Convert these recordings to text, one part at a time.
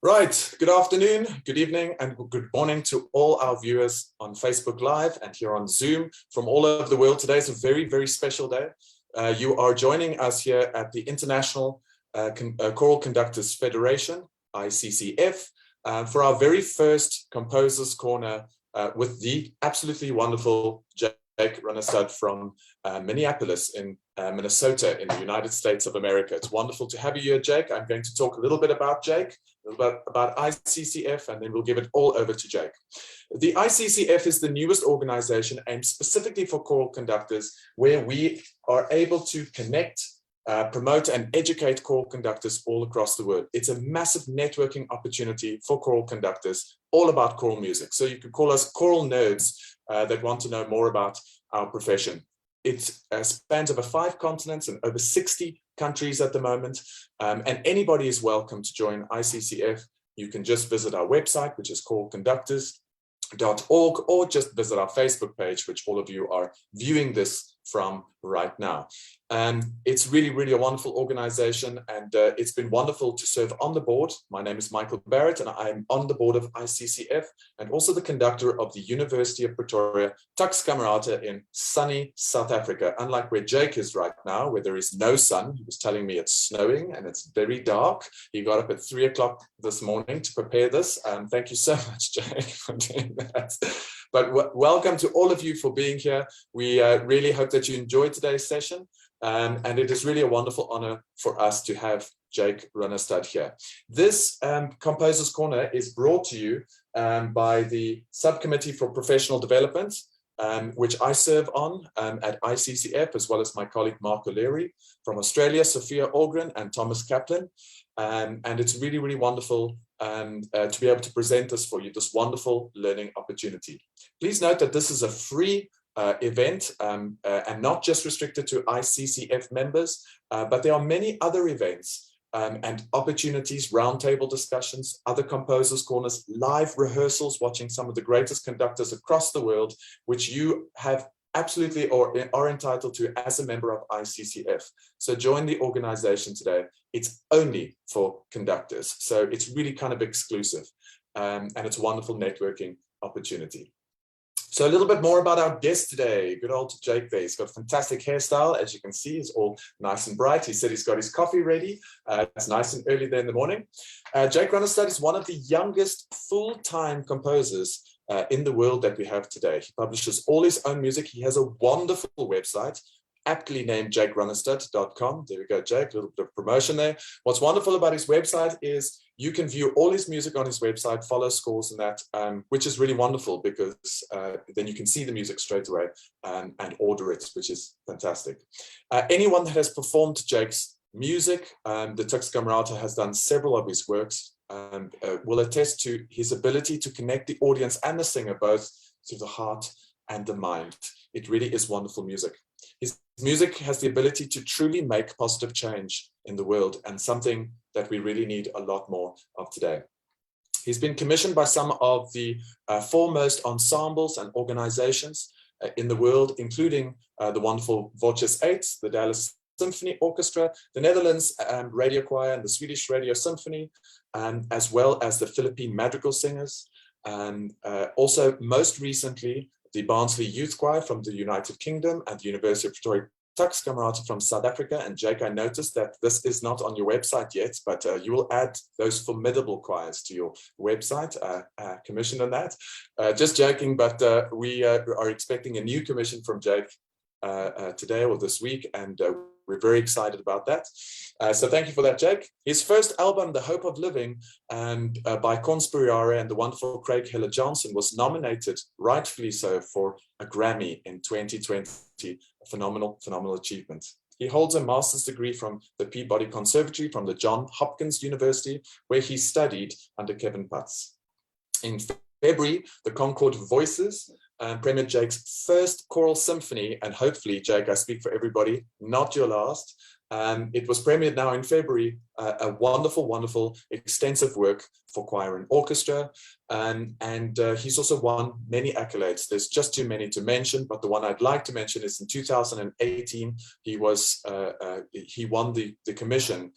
Right, good afternoon, good evening, and good morning to all our viewers on Facebook Live and here on Zoom from all over the world. Today is a very, very special day. You are joining us here at the International Choral Conductors Federation, ICCF, for our very first Composers Corner with the absolutely wonderful Jake Runnestad from Minneapolis in Minnesota in the United States of America. It's wonderful to have you here, Jake. I'm going to talk a little bit about Jake, about ICCF, and then we'll give it all over to Jake. The ICCF is the newest organization aimed specifically for choral conductors, where we are able to connect, promote and educate choral conductors all across the world. It's a massive networking opportunity for choral conductors, all about choral music. So you could call us choral nerds that want to know more about our profession. It spans over 5 continents and over 60 countries at the moment, and anybody is welcome to join ICCF. You can just visit our website, which is choralconductors.org, or just visit our Facebook page, which all of you are viewing this from right now. It's really, really a wonderful organization, and it's been wonderful to serve on the board. My name is Michael Barrett, and I'm on the board of ICCF and also the conductor of the University of Pretoria Tuks Camerata in sunny South Africa. Unlike where Jake is right now, where there is no sun. He was telling me it's snowing and it's very dark. He got up at 3 o'clock this morning to prepare this. Thank you so much, Jake, for doing that. But welcome to all of you for being here. We really hope that you enjoyed today's session. And it is really a wonderful honor for us to have Jake Runnestad here. This Composers Corner is brought to you by the Subcommittee for Professional Development, which I serve on at ICCF, as well as my colleague Mark O'Leary from Australia, Sophia Algren and Thomas Kaplan. And it's really, really wonderful to be able to present this for you, this wonderful learning opportunity. Please note that this is a free event and not just restricted to ICCF members, but there are many other events and opportunities, roundtable discussions, other composers corners, live rehearsals, watching some of the greatest conductors across the world, which you have absolutely or are entitled to as a member of ICCF. So join the organization today. It's only for conductors, so it's really kind of exclusive, and it's a wonderful networking opportunity. So a little bit more about our guest today. Good old Jake there. He's got a fantastic hairstyle. As you can see, he's all nice and bright. He said he's got his coffee ready. It's nice and early there in the morning. Jake Runnestad is one of the youngest full-time composers in the world that we have today. He publishes all his own music. He has a wonderful website, aptly named jakerunnestad.com. There we go, Jake, a little bit of promotion there. What's wonderful about his website is you can view all his music on his website, follow scores and that, which is really wonderful because then you can see the music straight away and order it, which is fantastic. Anyone that has performed Jake's music, the Tuks Camerata has done several of his works, will attest to his ability to connect the audience and the singer both to the heart and the mind. It really is wonderful music. His music has the ability to truly make positive change in the world, and something that we really need a lot more of today. He's been commissioned by some of the foremost ensembles and organizations in the world, including the wonderful Voces 8, the Dallas Symphony Orchestra, the Netherlands Radio Choir and the Swedish Radio Symphony, as well as the Philippine Madrigal Singers, and also most recently the Barnsley Youth Choir from the United Kingdom and the University of Pretoria Tuks Camerata from South Africa. And Jake, I noticed that this is not on your website yet, but you will add those formidable choirs to your website, commission on that. Just joking, but we are expecting a new commission from Jake today or this week, and we're very excited about that. So thank you for that, Jake. His first album, The Hope of Living, by Conspirare and the wonderful Craig Heller Johnson, was nominated, rightfully so, for a Grammy in 2020. A phenomenal, phenomenal achievement. He holds a master's degree from the Peabody Conservatory from the Johns Hopkins University, where he studied under Kevin Putz. In February, the Concord Voices premiered Jake's first choral symphony, and hopefully, Jake, I speak for everybody, not your last, It was premiered now in February, a wonderful, wonderful, extensive work for choir and orchestra. And he's also won many accolades. There's just too many to mention, but the one I'd like to mention is in 2018, he won the commission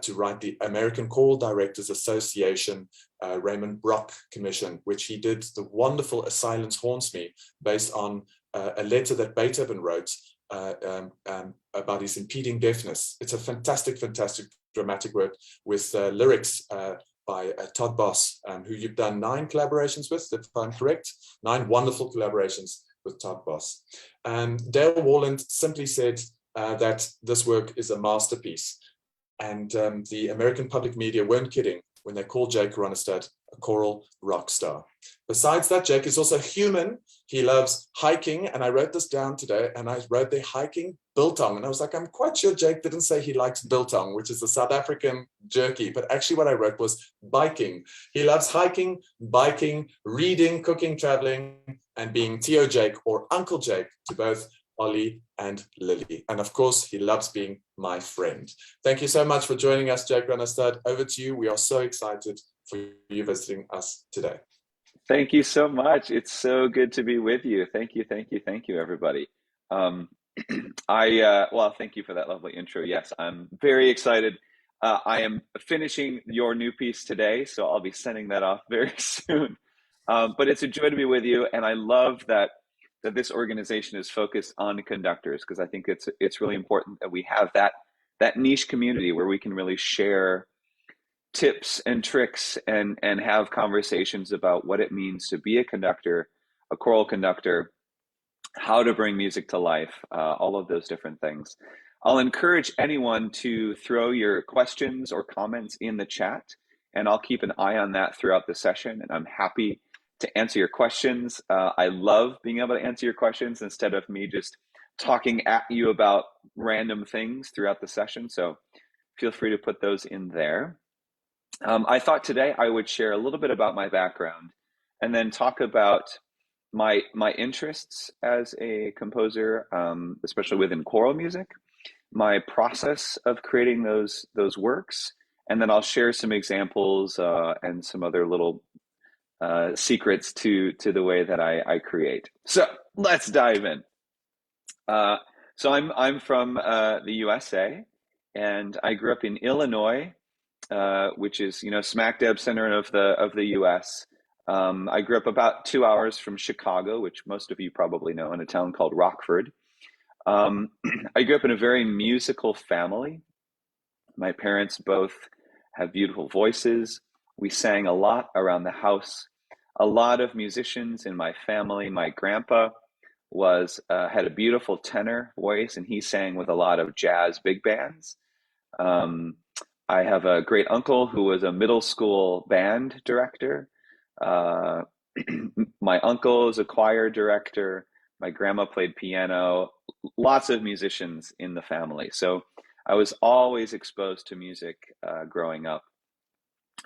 to write the American Choral Directors Association Raymond Brock Commission, which he did the wonderful A Silence Haunts Me, based on a letter that Beethoven wrote about his impeding deafness. It's a fantastic, fantastic dramatic work with lyrics by Todd Boss, who you've done 9 collaborations with, if I'm correct. 9 wonderful collaborations with Todd Boss. Dale Warland simply said that this work is a masterpiece. And the American public media weren't kidding when they called Jake Ronestad a choral rock star. Besides that, Jake is also human. He loves hiking, and I wrote this down today, and I wrote there hiking biltong, and I was like, I'm quite sure Jake didn't say he likes biltong, which is a South African jerky, but actually what I wrote was biking. He loves hiking, biking, reading, cooking, traveling, and being Tio Jake or Uncle Jake to both Ollie and Lily. And of course, he loves being my friend. Thank you so much for joining us, Jake Ronestad. Over to you. We are so excited for you visiting us today. Thank you so much. It's so good to be with you. Thank you, everybody. Well, thank you for that lovely intro. Yes, I'm very excited. I am finishing your new piece today, so I'll be sending that off very soon. But it's a joy to be with you, and I love that this organization is focused on conductors, because I think it's really important that we have that niche community where we can really share tips and tricks and have conversations about what it means to be a conductor, a choral conductor, how to bring music to life, all of those different things. I'll encourage anyone to throw your questions or comments in the chat, and I'll keep an eye on that throughout the session, and I'm happy to answer your questions. I love being able to answer your questions instead of me just talking at you about random things throughout the session, so feel free to put those in there. I thought today I would share a little bit about my background and then talk about my interests as a composer, especially within choral music, my process of creating those works, and then I'll share some examples and some other little secrets to the way that I create. So let's dive in. So I'm from the USA, and I grew up in Illinois, which is, smack dab center of the U.S. I grew up about 2 hours from Chicago, which most of you probably know, in a town called Rockford. I grew up in a very musical family. My parents both have beautiful voices. We sang a lot around the house. A lot of musicians in my family. My grandpa had a beautiful tenor voice, and he sang with a lot of jazz big bands. I have a great uncle who was a middle school band director. My uncle is a choir director. My grandma played piano. Lots of musicians in the family. So I was always exposed to music growing up.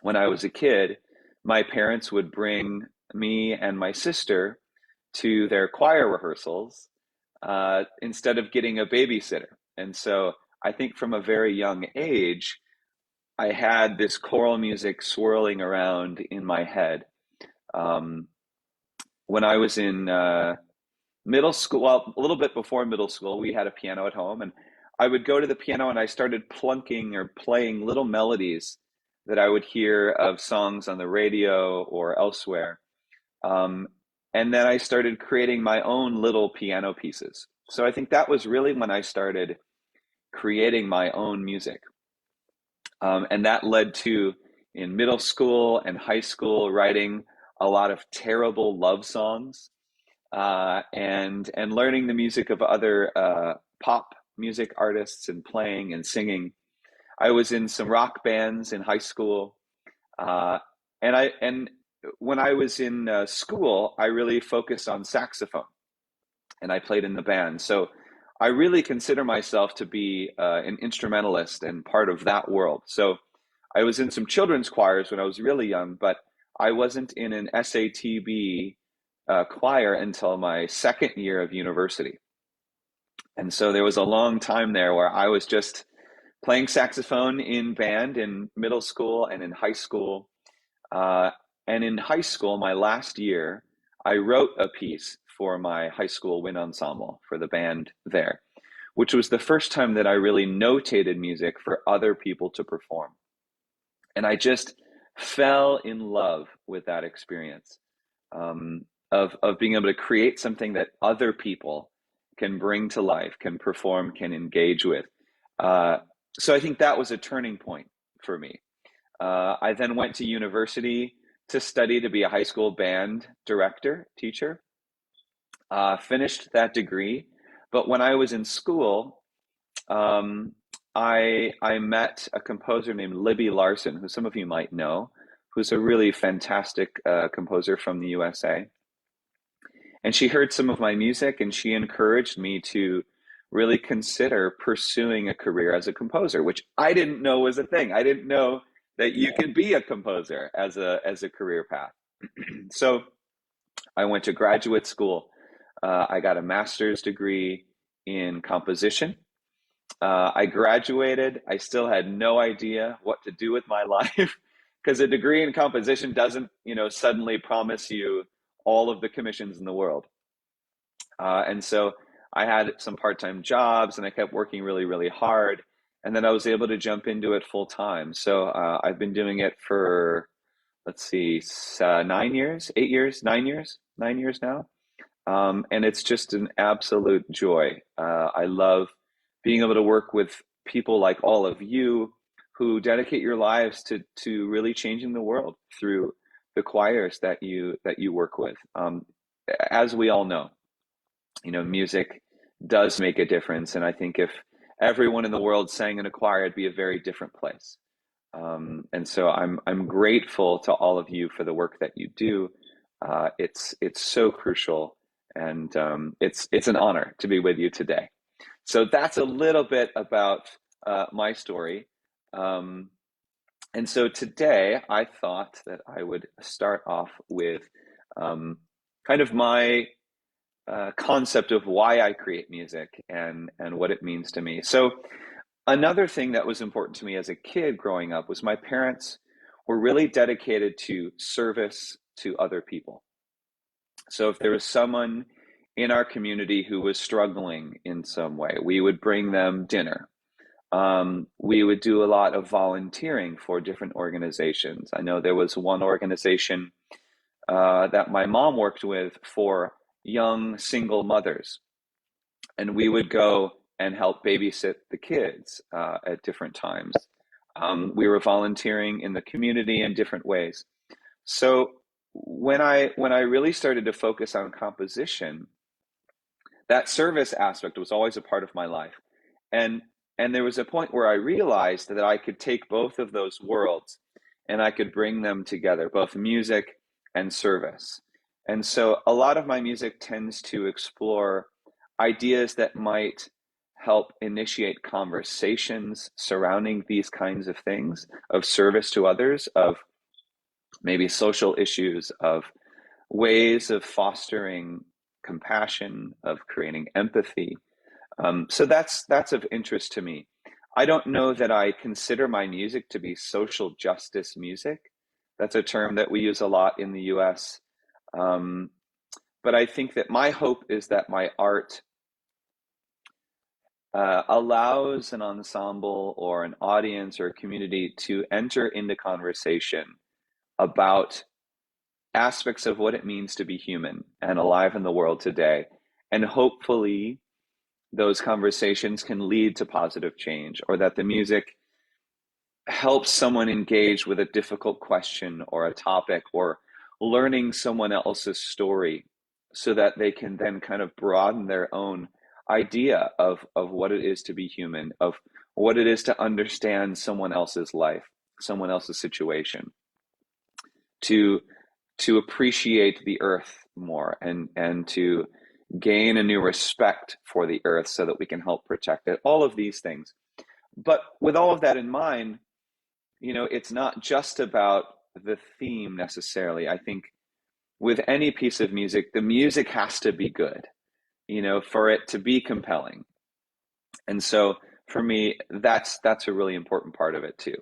When I was a kid, my parents would bring me and my sister to their choir rehearsals instead of getting a babysitter. And so I think from a very young age, I had this choral music swirling around in my head. When I was in middle school, well, a little bit before middle school, we had a piano at home, and I would go to the piano and I started plunking or playing little melodies that I would hear of songs on the radio or elsewhere. And then I started creating my own little piano pieces. So I think that was really when I started creating my own music. And that led to, in middle school and high school, writing a lot of terrible love songs and learning the music of other pop music artists and playing and singing. I was in some rock bands in high school, and when I was in school, I really focused on saxophone, and I played in the band. So I really consider myself to be an instrumentalist and part of that world. So I was in some children's choirs when I was really young, but I wasn't in an SATB choir until my second year of university. And so there was a long time there where I was just playing saxophone in band in middle school and in high school. And in high school, my last year, I wrote a piece for my high school wind ensemble for the band there, which was the first time that I really notated music for other people to perform. And I just fell in love with that experience, of being able to create something that other people can bring to life, can perform, can engage with. So I think that was a turning point for me. I then went to university to study to be a high school band director, teacher. Finished that degree, but when I was in school, I met a composer named Libby Larsen, who some of you might know, who's a really fantastic composer from the USA. And she heard some of my music, and she encouraged me to really consider pursuing a career as a composer, which I didn't know was a thing. I didn't know that you could be a composer as a career path. So I went to graduate school. I got a master's degree in composition. I graduated. I still had no idea what to do with my life, because a degree in composition doesn't, suddenly promise you all of the commissions in the world. And so I had some part-time jobs, and I kept working really, really hard. And then I was able to jump into it full time. So I've been doing it for, let's see, 9 years, 8 years, 9 years now. And it's just an absolute joy. I love being able to work with people like all of you who dedicate your lives to really changing the world through the choirs that you work with. As we all know, music does make a difference, and I think if everyone in the world sang in a choir, it'd be a very different place. And so I'm grateful to all of you for the work that you do. It's so crucial, and it's an honor to be with you today. So that's a little bit about my story. And so today I thought that I would start off with kind of my concept of why I create music and what it means to me. So another thing that was important to me as a kid growing up was my parents were really dedicated to service to other people. So if there was someone in our community who was struggling in some way, we would bring them dinner. We would do a lot of volunteering for different organizations. I know there was one organization that my mom worked with for young single mothers, and we would go and help babysit the kids at different times. We were volunteering in the community in different ways. So when I really started to focus on composition, that service aspect was always a part of my life. And there was a point where I realized that I could take both of those worlds and I could bring them together, both music and service. And so a lot of my music tends to explore ideas that might help initiate conversations surrounding these kinds of things, of service to others, of maybe social issues, of ways of fostering compassion, of creating empathy. So that's of interest to me. I don't know that I consider my music to be social justice music. That's a term that we use a lot in the US. But I think that my hope is that my art allows an ensemble or an audience or a community to enter into conversation about aspects of what it means to be human and alive in the world today. And hopefully those conversations can lead to positive change, or that the music helps someone engage with a difficult question or a topic, or learning someone else's story, so that they can then kind of broaden their own idea of what it is to be human, of what it is to understand someone else's life, someone else's situation, to appreciate the earth more, and to gain a new respect for the earth so that we can help protect it, all of these things. But with all of that in mind, it's not just about the theme necessarily. I think with any piece of music, the music has to be good, for it to be compelling. And so for me, that's a really important part of it too.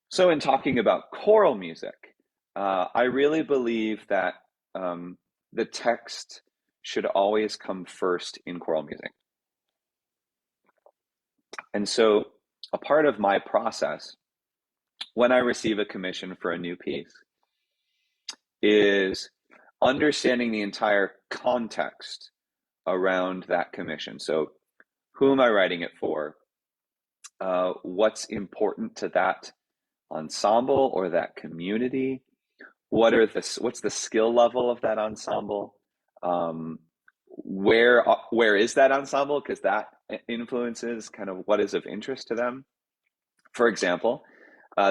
So in talking about choral music, I really believe that the text should always come first in choral music. And so a part of my process when I receive a commission for a new piece is understanding the entire context around that commission. So who am I writing it for? What's important to that ensemble or that community? What's the skill level of that ensemble? Where is that ensemble? Because that influences kind of what is of interest to them. For example,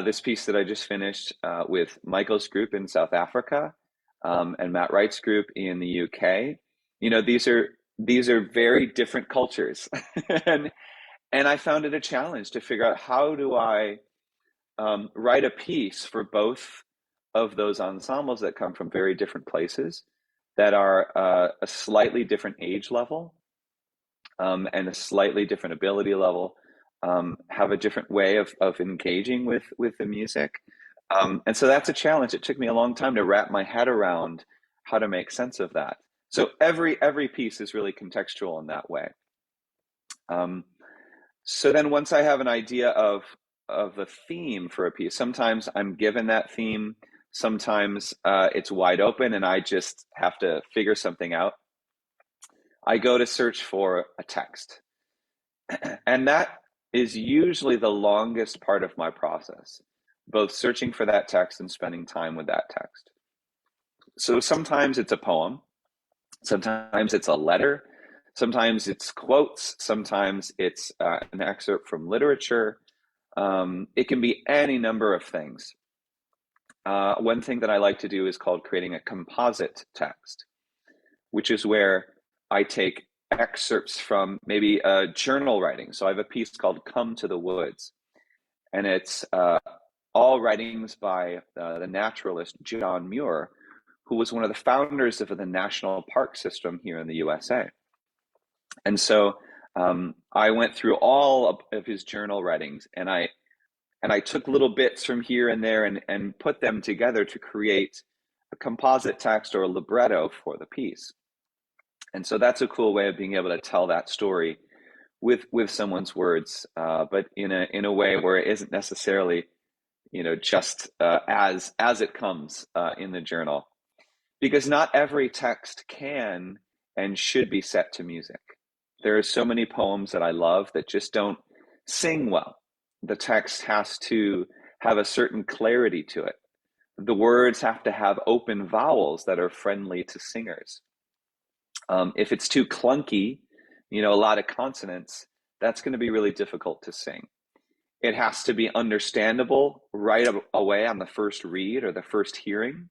this piece that I just finished with Michael's group in South Africa and Matt Wright's group in the UK, these are very different cultures, and I found it a challenge to figure out how do I write a piece for both of those ensembles that come from very different places, that are a slightly different age level and a slightly different ability level, have a different way of engaging with the music. And so that's a challenge. It took me a long time to wrap my head around how to make sense of that. So every piece is really contextual in that way. So then once I have an idea of the theme for a piece, sometimes I'm given that theme, sometimes it's wide open and I just have to figure something out. I go to search for a text. And that is usually the longest part of my process, both searching for that text and spending time with that text. So sometimes it's a poem, sometimes it's a letter, sometimes it's quotes, sometimes it's an excerpt from literature. It can be any number of things. One thing that I like to do is called creating a composite text, which is where I take excerpts from maybe journal writing. So I have a piece called Come to the Woods, and it's all writings by the naturalist John Muir, who was one of the founders of the national park system here in the USA. And so I went through all of his journal writings, and I took little bits from here and there and put them together to create a composite text or a libretto for the piece. And so that's a cool way of being able to tell that story with someone's words, but in a way where it isn't necessarily, just as it comes in the journal, because not every text can and should be set to music. There are so many poems that I love that just don't sing well. The text has to have a certain clarity to it. The words have to have open vowels that are friendly to singers. If it's too clunky, a lot of consonants, that's going to be really difficult to sing. It has to be understandable right away on the first read or the first hearing.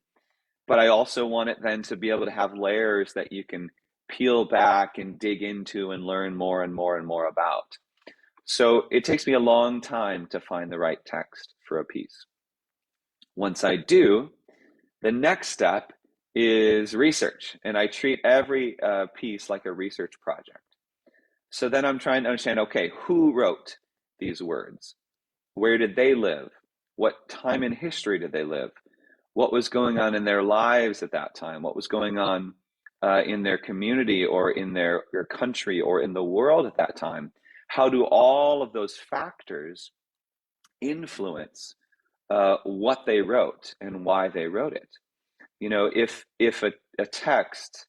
But I also want it then to be able to have layers that you can peel back and dig into and learn more and more and more about. So it takes me a long time to find the right text for a piece. Once I do, the next step is research, and I treat every piece like a research project. So then I'm trying to understand, okay, who wrote these words? Where did they live? What time in history did they live? What was going on in their lives at that time? What was going on in their community or in their country or in the world at that time? How do all of those factors influence what they wrote and why they wrote it? If a text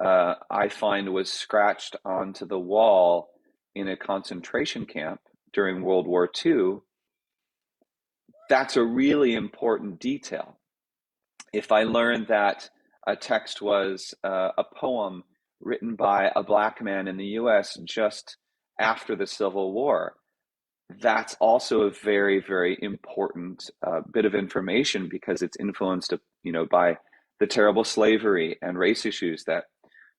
I find was scratched onto the wall in a concentration camp during World War II, that's a really important detail. If I learned that a text was a poem written by a Black man in the US just after the Civil War, that's also a very, very important bit of information, because it's influenced, by the terrible slavery and race issues that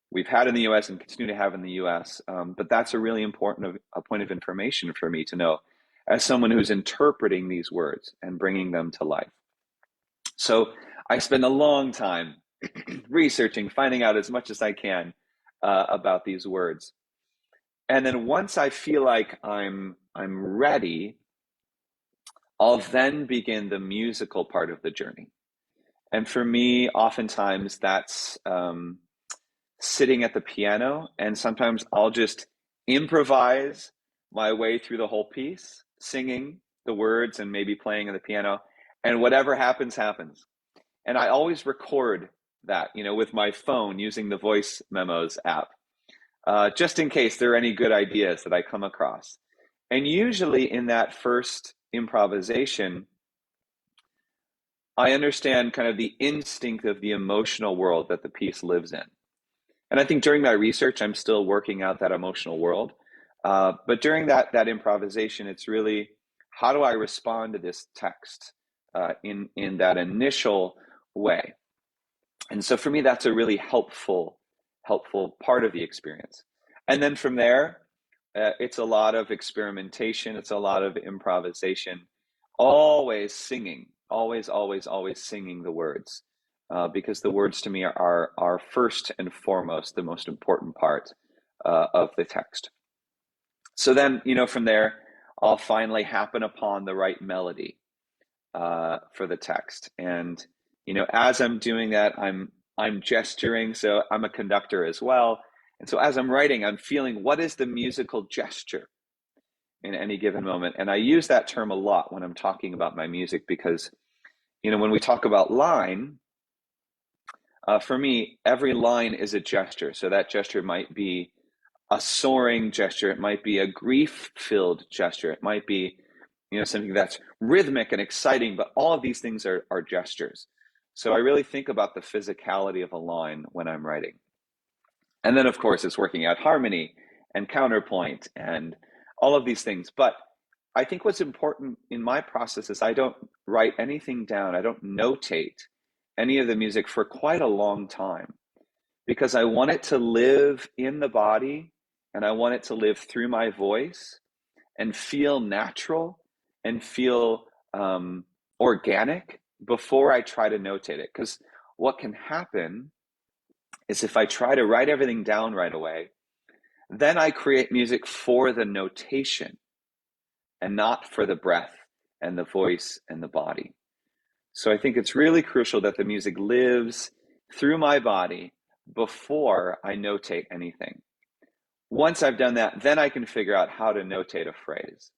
we've had in the US and continue to have in the US. But that's a really important point of information for me to know as someone who's interpreting these words and bringing them to life. So I spend a long time researching, finding out as much as I can about these words. And then once I feel like I'm ready, I'll then begin the musical part of the journey. And for me, oftentimes that's sitting at the piano, and sometimes I'll just improvise my way through the whole piece, singing the words and maybe playing on the piano, and whatever happens, happens. And I always record that, with my phone using the Voice Memos app, just in case there are any good ideas that I come across. And usually in that first improvisation, I understand kind of the instinct of the emotional world that the piece lives in. And I think during my research, I'm still working out that emotional world. But during that improvisation, it's really, how do I respond to this text in that initial way? And so for me, that's a really helpful part of the experience. And then from there, it's a lot of experimentation. It's a lot of improvisation, always singing, always singing the words, because the words to me are first and foremost the most important part of the text. So then, from there, I'll finally happen upon the right melody for the text. And, as I'm doing that, I'm gesturing. So I'm a conductor as well. And so as I'm writing, I'm feeling, what is the musical gesture in any given moment? And I use that term a lot when I'm talking about my music, because, when we talk about line, for me, every line is a gesture. So that gesture might be a soaring gesture. It might be a grief-filled gesture. It might be, something that's rhythmic and exciting, but all of these things are gestures. So I really think about the physicality of a line when I'm writing. And then, of course, it's working out harmony and counterpoint and all of these things. But I think what's important in my process is I don't write anything down. I don't notate any of the music for quite a long time, because I want it to live in the body, and I want it to live through my voice and feel natural and feel organic before I try to notate it. Because what can happen is, if I try to write everything down right away, then I create music for the notation and not for the breath and the voice and the body. So I think it's really crucial that the music lives through my body before I notate anything. Once I've done that, then I can figure out how to notate a phrase.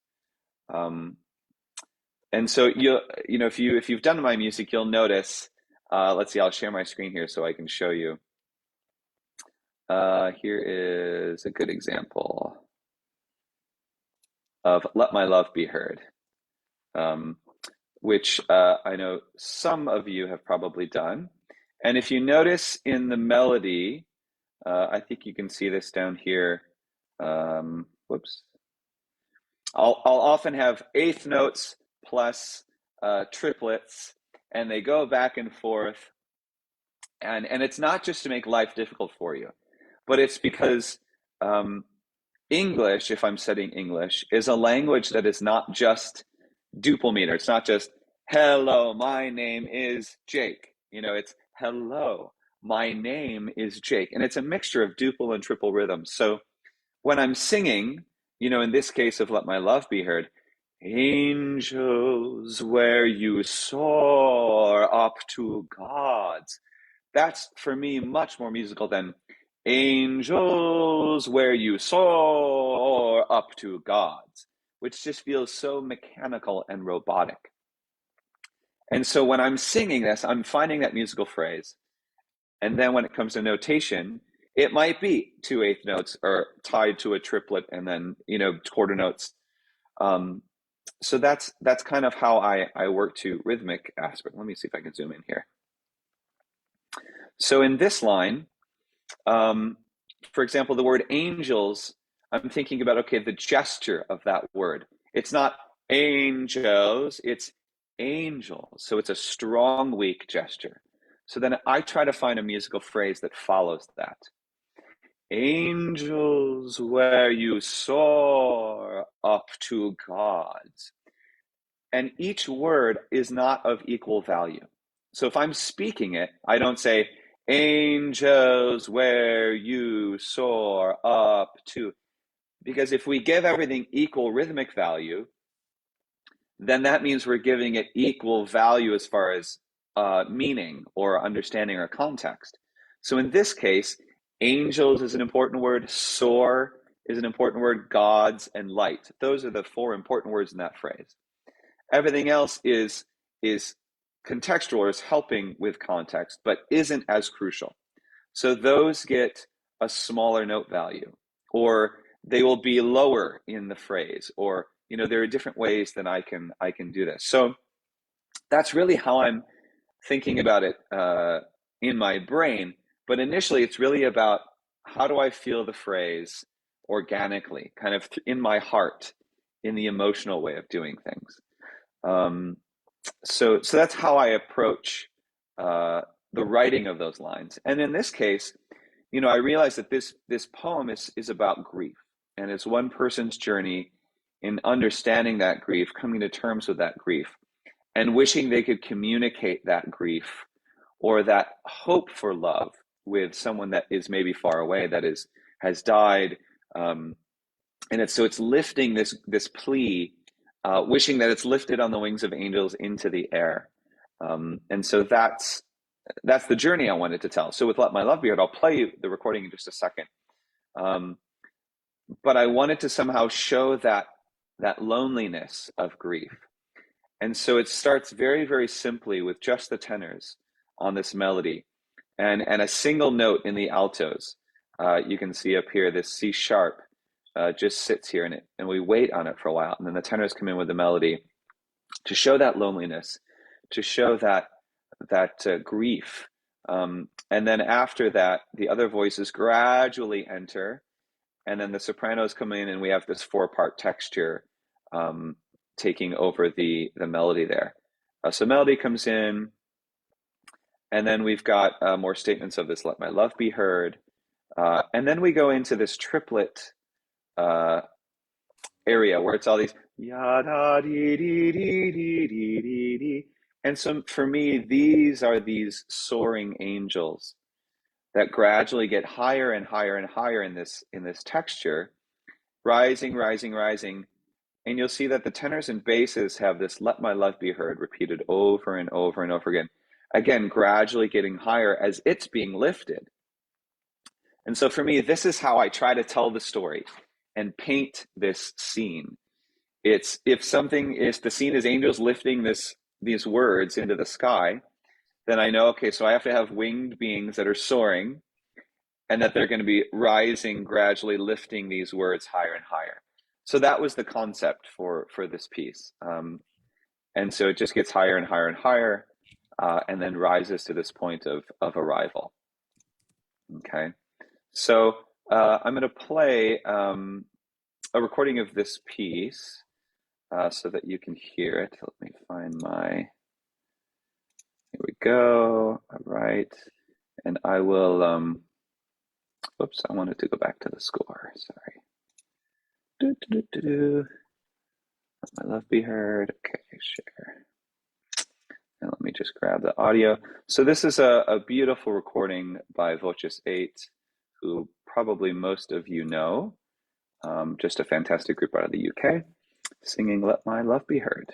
And so if you've done my music, you'll notice. Let's see. I'll share my screen here so I can show you. Here is a good example of "Let My Love Be Heard," which I know some of you have probably done. And if you notice in the melody, I think you can see this down here. Whoops. I'll often have eighth notes plus triplets, and they go back and forth. And it's not just to make life difficult for you, but it's because English, if I'm studying English, is a language that is not just duple meter. It's not just, hello, my name is Jake. It's hello, my name is Jake. And it's a mixture of duple and triple rhythms. So when I'm singing, in this case of "Let My Love Be Heard," angels where you soar up to gods. That's, for me, much more musical than angels where you soar up to gods, which just feels so mechanical and robotic. And so when I'm singing this, I'm finding that musical phrase. And then when it comes to notation, it might be 2 eighth notes or tied to a triplet, and then, quarter notes. So that's kind of how I work to rhythmic aspect. Let me see if I can zoom in here. So in this line, for example, the word angels, I'm thinking about, okay, the gesture of that word. It's not angels, it's angels. So it's a strong, weak gesture. So then I try to find a musical phrase that follows that. Angels where you soar up to gods. And each word is not of equal value. So if I'm speaking it, I don't say, angels where you soar up to, Because if we give everything equal rhythmic value, then that means we're giving it equal value as far as meaning or understanding or context. So in this case, angels is an important word, soar is an important word, gods and light. Those are the 4 important words in that phrase. Everything else is contextual or is helping with context, but isn't as crucial. So those get a smaller note value, or they will be lower in the phrase, or there are different ways that I can do this. So that's really how I'm thinking about it in my brain. But initially, it's really about how do I feel the phrase organically, kind of in my heart, in the emotional way of doing things. So that's how I approach the writing of those lines. And in this case, I realized that this poem is about grief, and it's one person's journey in understanding that grief, coming to terms with that grief, and wishing they could communicate that grief or that hope for love with someone that is maybe far away, that has died, and it's lifting this plea, wishing that it's lifted on the wings of angels into the air, and so that's the journey I wanted to tell. So with Let My Love Be Heard, I'll play you the recording in just a second. But I wanted to somehow show that loneliness of grief. And so it starts very, very simply with just the tenors on this melody and a single note in the altos. You can see up here, this C sharp just sits here and we wait on it for a while. And then the tenors come in with the melody to show that loneliness, to show that grief. And then after that, the other voices gradually enter, and then the sopranos come in, and we have this 4-part texture taking over the melody there. So melody comes in, and then we've got more statements of this Let My Love Be Heard. And then we go into this triplet area where it's all these ya da dee dee dee dee dee dee dee. And so for me, these are these soaring angels that gradually get higher and higher and higher in this texture, rising, rising, rising. And you'll see that the tenors and basses have this Let My Love Be Heard repeated over and over and over again. Again, gradually getting higher as it's being lifted. And so for me, this is how I try to tell the story and paint this scene. It's if the scene is angels lifting these words into the sky, then I know, okay, so I have to have winged beings that are soaring and that they're going to be rising, gradually lifting these words higher and higher. So that was the concept for this piece. And so it just gets higher and higher and higher, and then rises to this point of arrival. Okay. So I'm going to play a recording of this piece so that you can hear it. Let me find here we go. All right. And I will, oops, I wanted to go back to the score. Sorry. Let My Love Be Heard. Okay, share. And let me just grab the audio. So this is a beautiful recording by Voces 8, who probably most of you know. Just a fantastic group out of the UK, singing Let My Love Be Heard.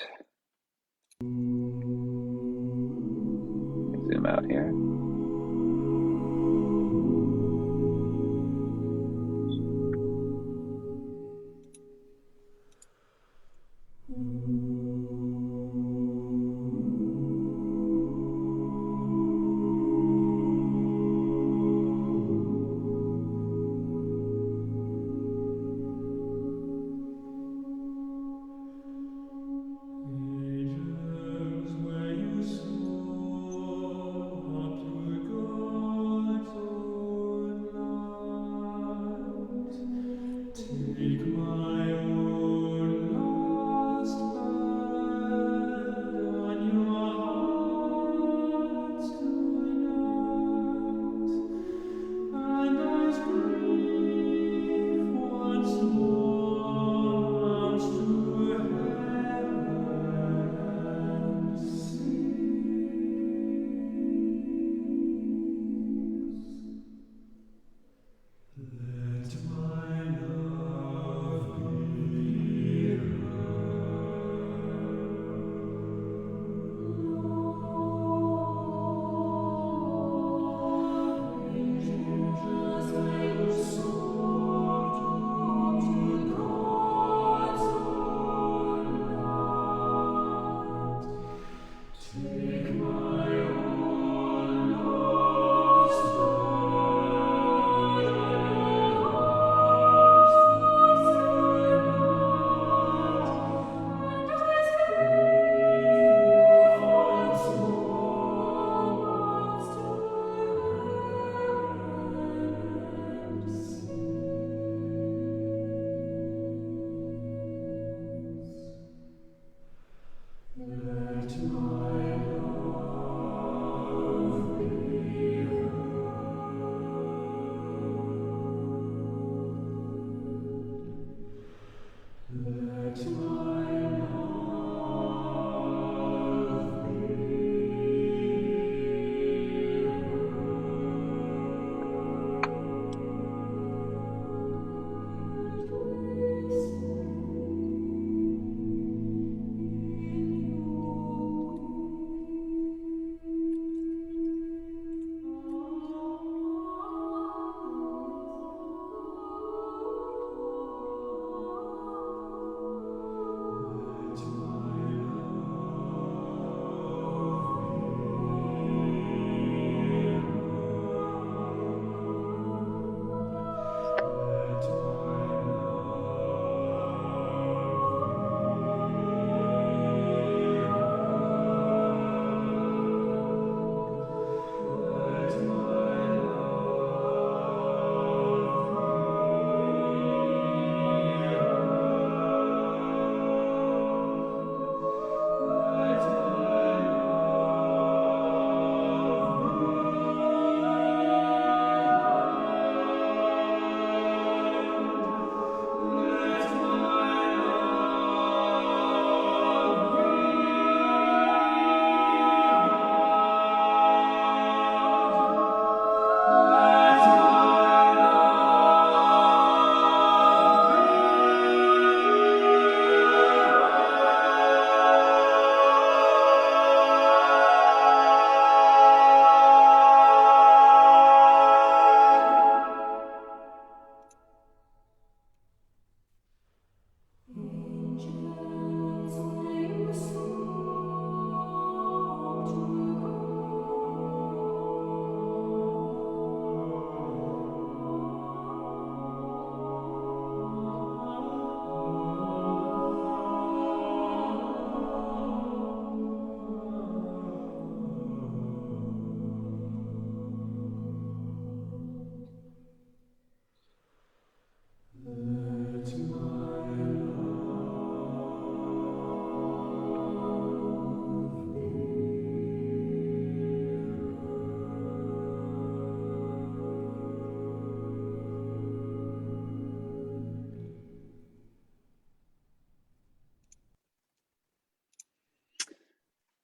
Zoom out here.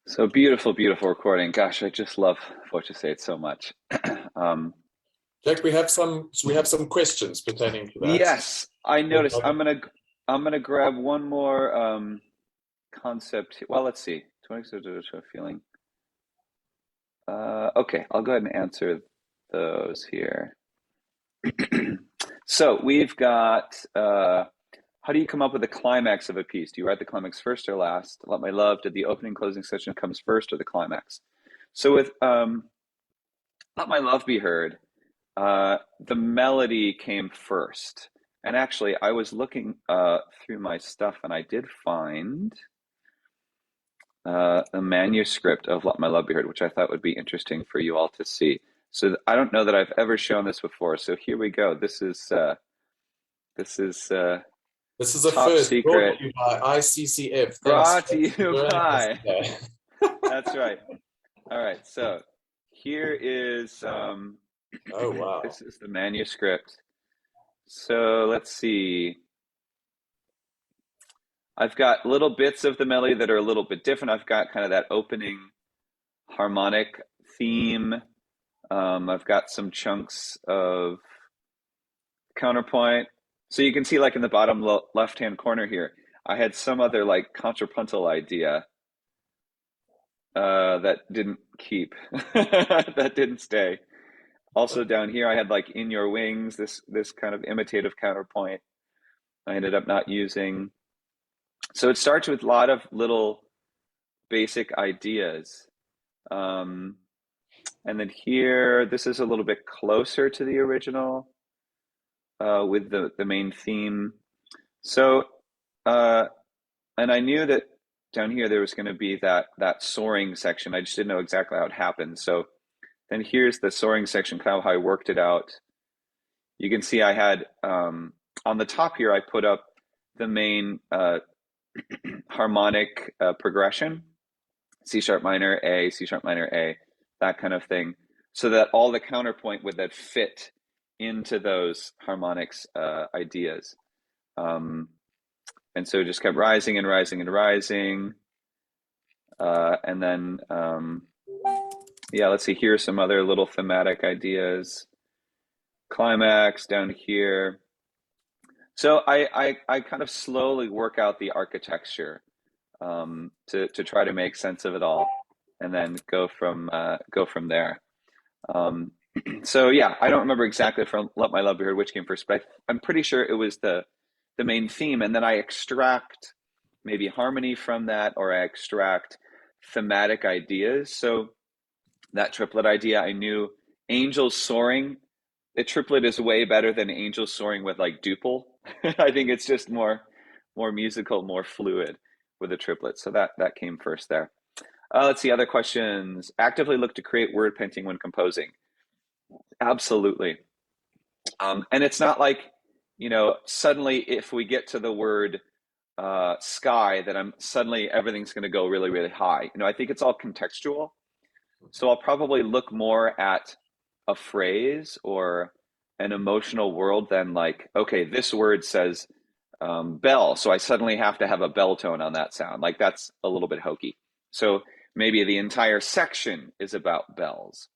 So beautiful, beautiful recording. Gosh, I just love what you say it so much. um, Jack, we have some questions pertaining to that. yes, I noticed. I'm gonna grab one more concept. Well, let's see. 26 feeling. Okay, I'll go ahead and answer those here. So we've got how do you come up with the climax of a piece? Do you write the climax first or last? Let My Love, did the opening closing section comes first or the climax? So with Let My Love Be Heard, the melody came first. And actually, I was looking through my stuff and I did find a manuscript of Let My Love Be Heard, which I thought would be interesting for you all to see. So I don't know that I've ever shown this before. So here we go. This is This is a top first, secret. brought to you by ICCF. Brought Thanks to for you joining us by. today. That's right. All right. So here is Oh, wow. this is the manuscript. So let's see. I've got little bits of the melody that are a little bit different. I've got kind of that opening harmonic theme. I've got some chunks of counterpoint. So you can see like in the bottom left-hand corner here, I had some other like contrapuntal idea that didn't keep, that didn't stay. Also down here, I had like In Your Wings, this kind of imitative counterpoint I ended up not using. So it starts with a lot of little basic ideas. And then here, this is a little bit closer to the original with the main theme. So, and I knew that down here there was going to be that soaring section. I just didn't know exactly how it happened. So then here's the soaring section, kind of how I worked it out. You can see I had on the top here, I put up the main harmonic progression, C sharp minor, A, C sharp minor, A, that kind of thing, so that all the counterpoint would then fit into those harmonics ideas. And so it just kept rising and rising and rising. And then, yeah, let's see, here's some other little thematic ideas. Climax down here. So I kind of slowly work out the architecture to try to make sense of it all, and then go from there. So yeah, I don't remember exactly from Let My Love Be Heard which came first, but I'm pretty sure it was the main theme, and then I extract maybe harmony from that, or I extract thematic ideas. So that triplet idea, I knew angels soaring. The triplet is way better than angels soaring with like duple. I think it's just more musical, more fluid with a triplet. So that came first there. Let's see, other questions. Actively look to create word painting when composing. Absolutely. And it's not like, suddenly if we get to the word sky, that everything's going to go really, really high. I think it's all contextual. So I'll probably look more at a phrase or an emotional world than like, okay, this word says bell, so I suddenly have to have a bell tone on that sound. Like that's a little bit hokey. So maybe the entire section is about bells.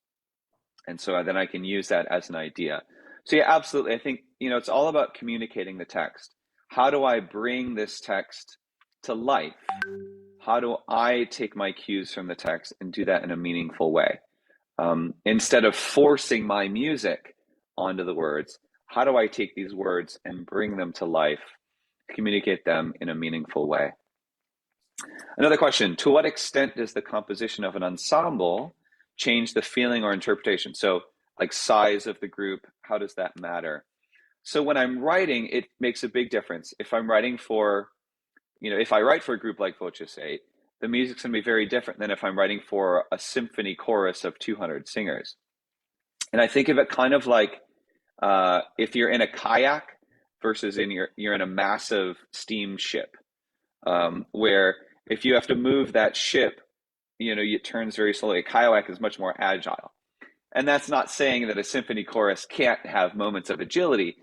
And so then I can use that as an idea. So yeah, absolutely. I think, it's all about communicating the text. How do I bring this text to life? How do I take my cues from the text and do that in a meaningful way? Instead of forcing my music onto the words, how do I take these words and bring them to life, communicate them in a meaningful way? Another question, to what extent does the composition of an ensemble change the feeling or interpretation? So like size of the group, how does that matter? So when I'm writing, it makes a big difference. If I'm writing for, if I write for a group like Voces 8, the music's gonna be very different than if I'm writing for a symphony chorus of 200 singers. And I think of it kind of like if you're in a kayak versus you're in a massive steamship, where if you have to move that ship, it turns very slowly. A kayak is much more agile. And that's not saying that a symphony chorus can't have moments of agility,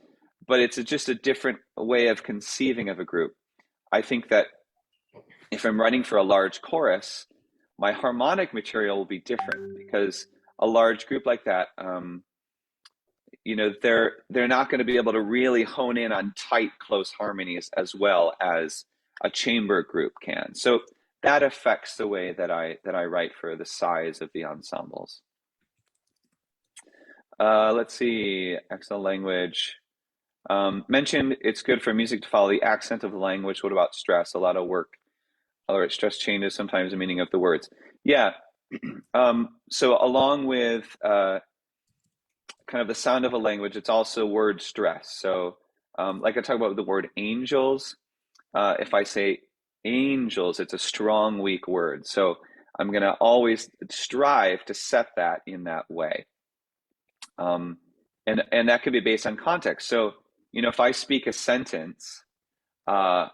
but it's just a different way of conceiving of a group. I think that if I'm writing for a large chorus, my harmonic material will be different, because a large group like that, you know, they're not going to be able to really hone in on tight, close harmonies as well as a chamber group can. So that affects the way that I write for the size of the ensembles. Let's see, excellent language. Mentioned it's good for music to follow the accent of the language. What about stress? A lot of work, or stress changes sometimes the meaning of the words. Yeah. So along with kind of the sound of a language, it's also word stress. So like I talk about the word angels, if I say angels, it's a strong, weak word. So I'm going to always strive to set that in that way. And that could be based on context. So, you know, if I speak a sentence, I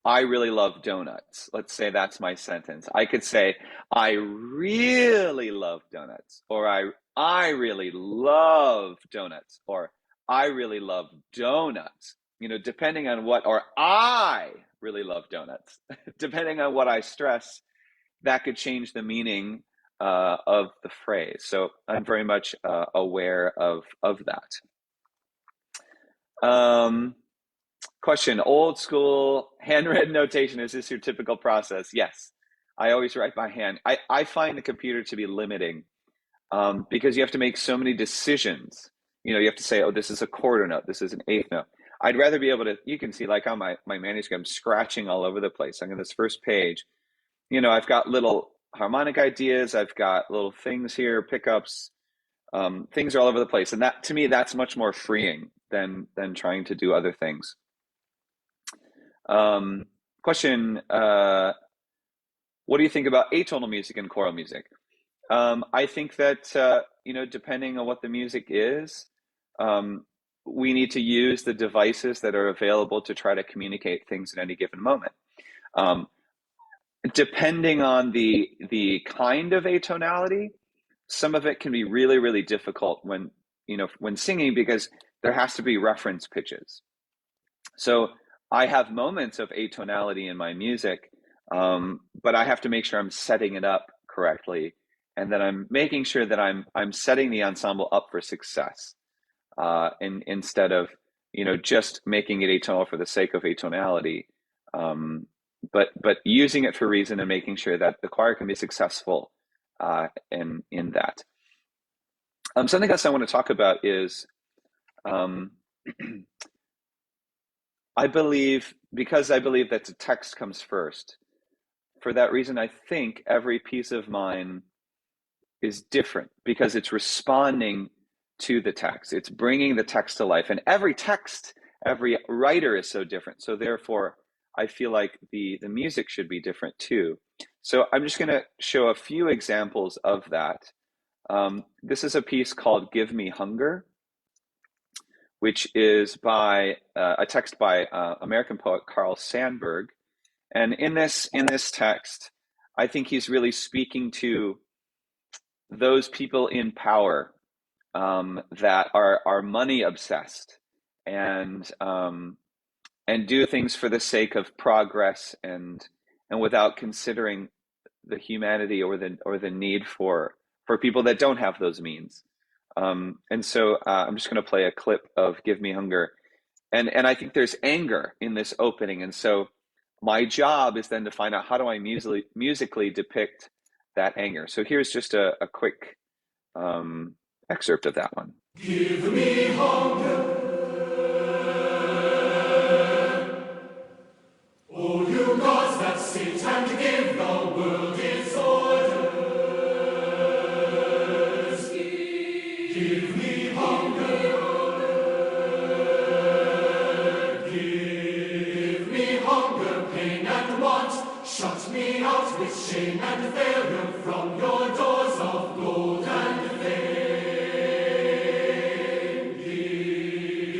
really love donuts. Let's say that's my sentence. I could say, I really love donuts, or I really love donuts, or I really love donuts, you know, depending on what, or I really love donuts, depending on what I stress, that could change the meaning of the phrase. So I'm very much aware of that. Question, old school handwritten notation, is this your typical process? Yes, I always write by hand. I find the computer to be limiting because you have to make so many decisions. You know, you have to say, oh, this is a quarter note, this is an eighth note. I'd rather be able to, you can see like on my manuscript, I'm scratching all over the place. I'm on this first page, you know, I've got little harmonic ideas, I've got little things here, pickups, things are all over the place. And that, to me, that's much more freeing than trying to do other things. Question, what do you think about atonal music and choral music? I think that, you know, depending on what the music is, we need to use the devices that are available to try to communicate things at any given moment. Depending on the kind of atonality, some of it can be really, really difficult when, you know, when singing, because there has to be reference pitches. So I have moments of atonality in my music, but I have to make sure I'm setting it up correctly, and that I'm making sure that I'm setting the ensemble up for success, instead of, you know, just making it atonal for the sake of atonality, but using it for reason and making sure that the choir can be successful in that. Something else I want to talk about is I believe that the text comes first. For that reason, I think every piece of mine is different because it's responding to the text. It's bringing the text to life. And every text, every writer is so different. So therefore, I feel like the music should be different too. So I'm just going to show a few examples of that. This is a piece called Give Me Hunger, which is by a text by American poet Carl Sandburg. And in this text, I think he's really speaking to those people in power that are money obsessed and do things for the sake of progress and without considering the humanity or the need for people that don't have those means. And so I'm just going to play a clip of Give Me Hunger. And I think there's anger in this opening. And so my job is then to find out, how do I musically depict that anger? So here's just a quick excerpt of that one. Give me hunger, oh you gods that sit and give the world its orders. Give me hunger, give me hunger, pain and want. Shut me out with shame and failure from your doors of gold and fame.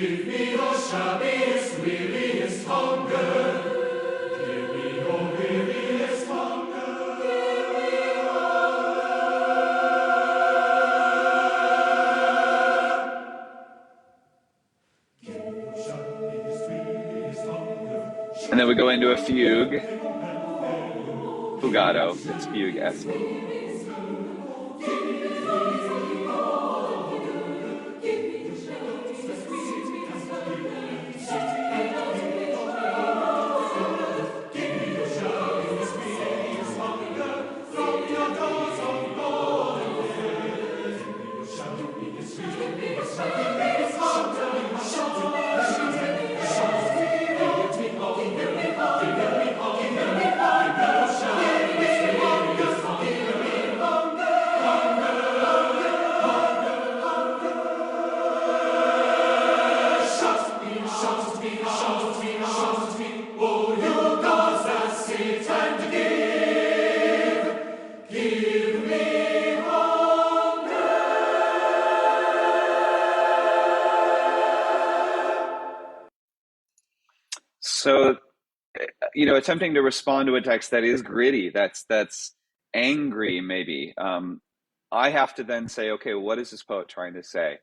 Give me your shabbiest, weariest hunger. Give me your weariest hunger. Give me your shabbiest, weariest hunger. And then we go into a fugue. fugato. It's fugue-esque. So, attempting to respond to a text that is gritty, that's angry, maybe. I have to then say, okay, what is this poet trying to say?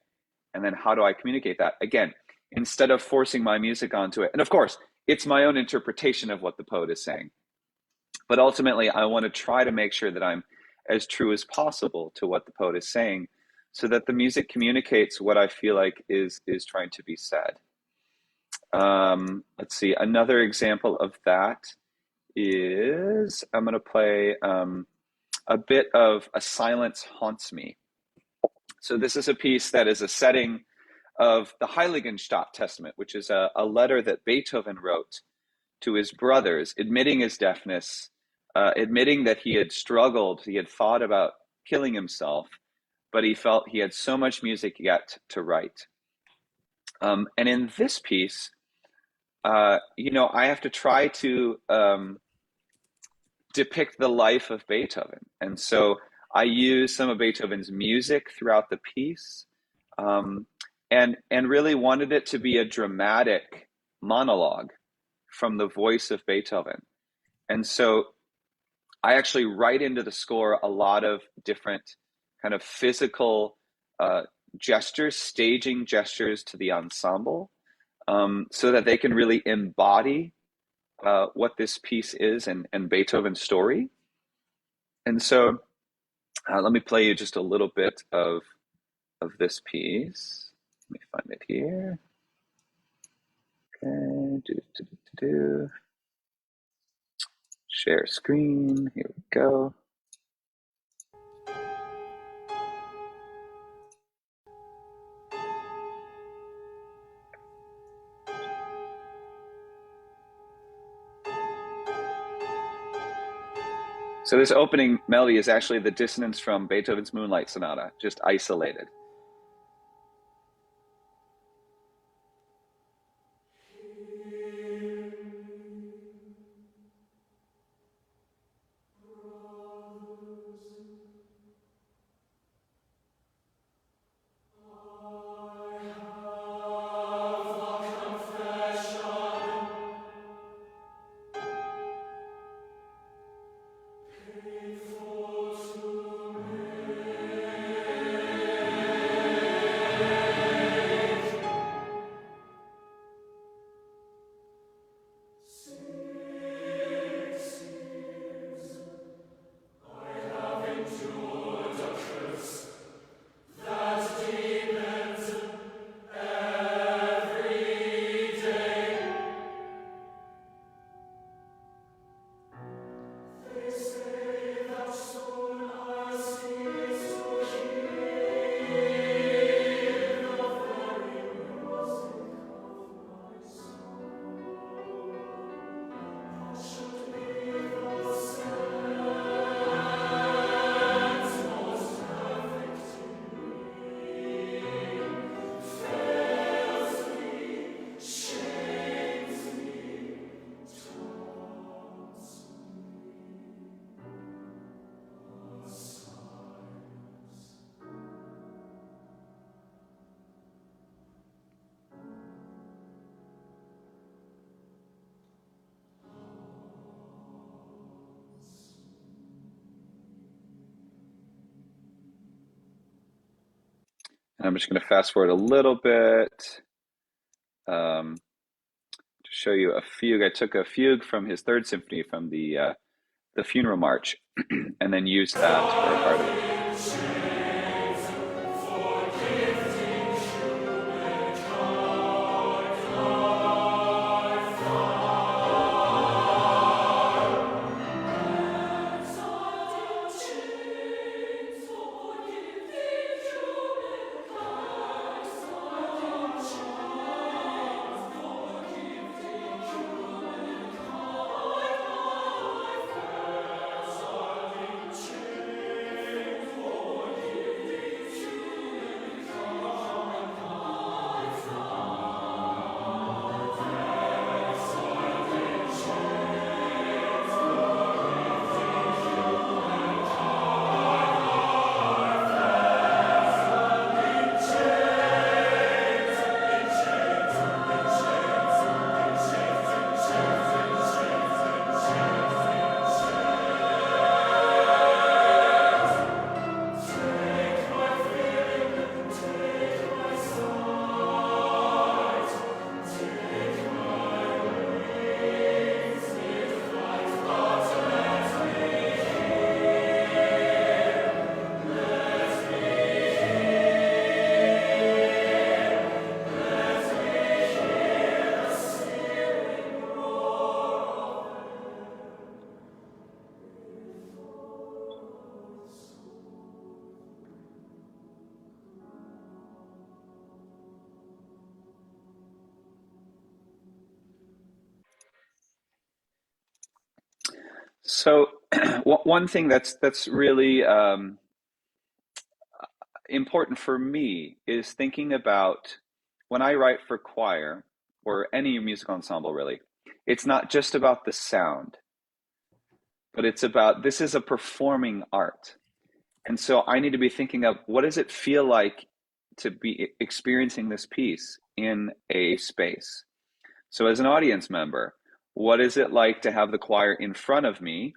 And then how do I communicate that? Again, instead of forcing my music onto it. And of course, it's my own interpretation of what the poet is saying. But ultimately, I want to try to make sure that I'm as true as possible to what the poet is saying, so that the music communicates what I feel like is trying to be said. Let's see, another example of that is, I'm going to play a bit of A Silence Haunts Me. So this is a piece that is a setting of the Heiligenstadt Testament, which is a letter that Beethoven wrote to his brothers, admitting his deafness, admitting that he had struggled, he had thought about killing himself, but he felt he had so much music yet to write. And in this piece, I have to try to depict the life of Beethoven. And so I use some of Beethoven's music throughout the piece, and really wanted it to be a dramatic monologue from the voice of Beethoven. And so I actually write into the score a lot of different kind of physical gestures, staging gestures to the ensemble, so that they can really embody what this piece is and Beethoven's story. And so let me play you just a little bit of this piece. Let me find it here. Okay, share screen, here we go. So this opening melody is actually the dissonance from Beethoven's Moonlight Sonata, just isolated. And I'm just going to fast forward a little bit to show you a fugue. I took a fugue from his Third Symphony from the the funeral march, and then used that for a part of it. So one thing that's really important for me is thinking about when I write for choir or any musical ensemble, really, it's not just about the sound, but it's about this is a performing art. And so I need to be thinking of what does it feel like to be experiencing this piece in a space? So as an audience member, what is it like to have the choir in front of me?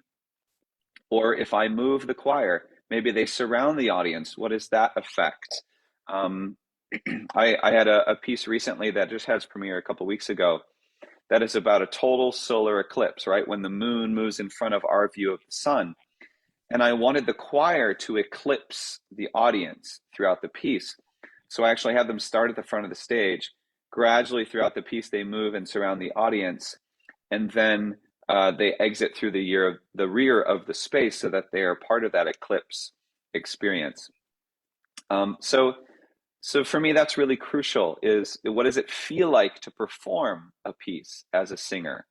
Or if I move the choir, maybe they surround the audience. What is that effect? I had a piece recently that just had its premiere a couple weeks ago that is about a total solar eclipse, right? When the moon moves in front of our view of the sun. And I wanted the choir to eclipse the audience throughout the piece. So I actually had them start at the front of the stage. Gradually throughout the piece, they move and surround the audience. And then they exit through the rear of the space so that they are part of that eclipse experience. So for me, that's really crucial, is what does it feel like to perform a piece as a singer,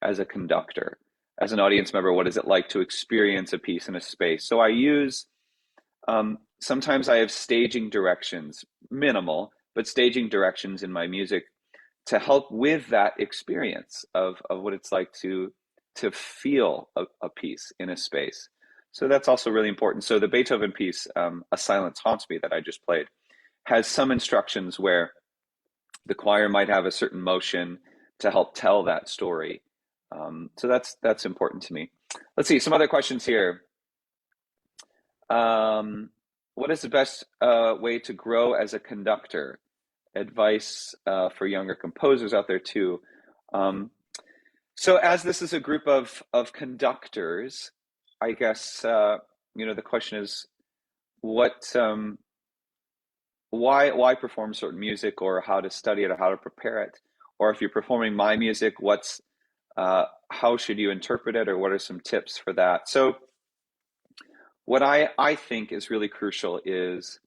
as a conductor, as an audience member? What is it like to experience a piece in a space? So I use, sometimes I have staging directions, minimal, but staging directions in my music to help with that experience of what it's like to feel a piece in a space. So that's also really important. So the Beethoven piece, A Silence Haunts Me, that I just played, has some instructions where the choir might have a certain motion to help tell that story. So that's important to me. Let's see, some other questions here. What is the best way to grow as a conductor? Advice for younger composers out there too. So as this is a group of conductors, I guess the question is why perform certain music, or how to study it, or how to prepare it, or if you're performing my music, how should you interpret it, or what are some tips for that? So what I think is really crucial is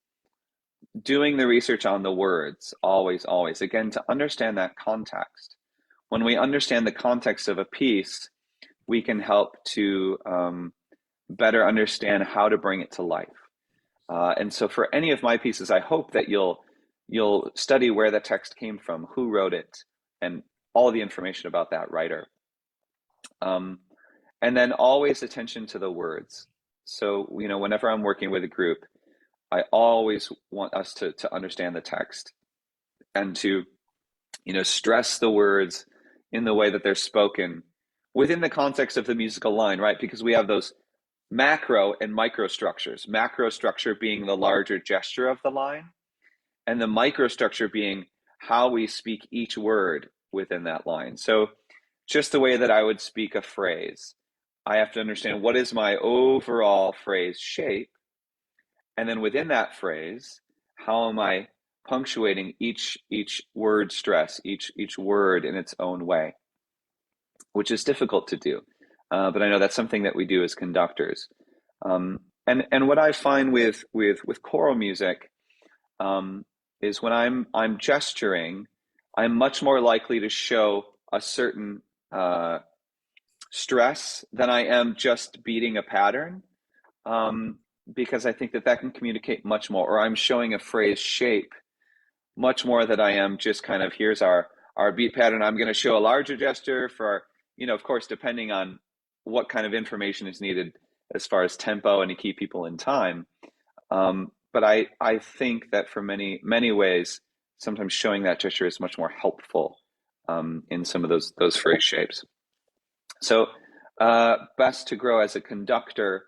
doing the research on the words, always, again, to understand that context. When we understand the context of a piece, we can help to better understand how to bring it to life. And so for any of my pieces, I hope that you'll study where the text came from, who wrote it, and all the information about that writer. And then always attention to the words. So, whenever I'm working with a group, I always want us to understand the text and to, stress the words in the way that they're spoken within the context of the musical line, right? Because we have those macro and micro structures. Macro structure being the larger gesture of the line, and the microstructure being how we speak each word within that line. So just the way that I would speak a phrase, I have to understand what is my overall phrase shape, and then within that phrase, how am I punctuating each word stress, each word in its own way, which is difficult to do. But I know that's something that we do as conductors. And what I find with choral music is when I'm gesturing, I'm much more likely to show a certain stress than I am just beating a pattern, because I think that can communicate much more. Or I'm showing a phrase shape much more than I am just kind of, here's our beat pattern. I'm going to show a larger gesture for, of course, depending on what kind of information is needed as far as tempo and to keep people in time. But I think that for many ways, sometimes showing that gesture is much more helpful in some of those phrase shapes. So best to grow as a conductor,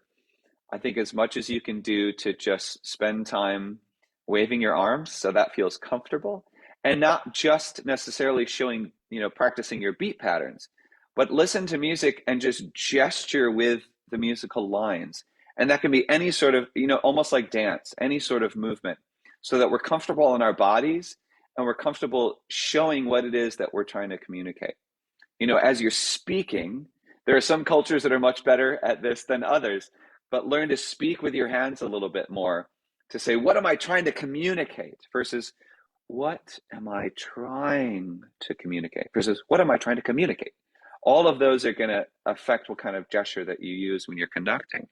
I think as much as you can do to just spend time waving your arms so that feels comfortable, and not just necessarily showing, practicing your beat patterns, but listen to music and just gesture with the musical lines. And that can be any sort of, almost like dance, any sort of movement, so that we're comfortable in our bodies and we're comfortable showing what it is that we're trying to communicate. As you're speaking, there are some cultures that are much better at this than others, but learn to speak with your hands a little bit more to say, what am I trying to communicate versus what am I trying to communicate versus what am I trying to communicate? All of those are going to affect what kind of gesture that you use when you're conducting.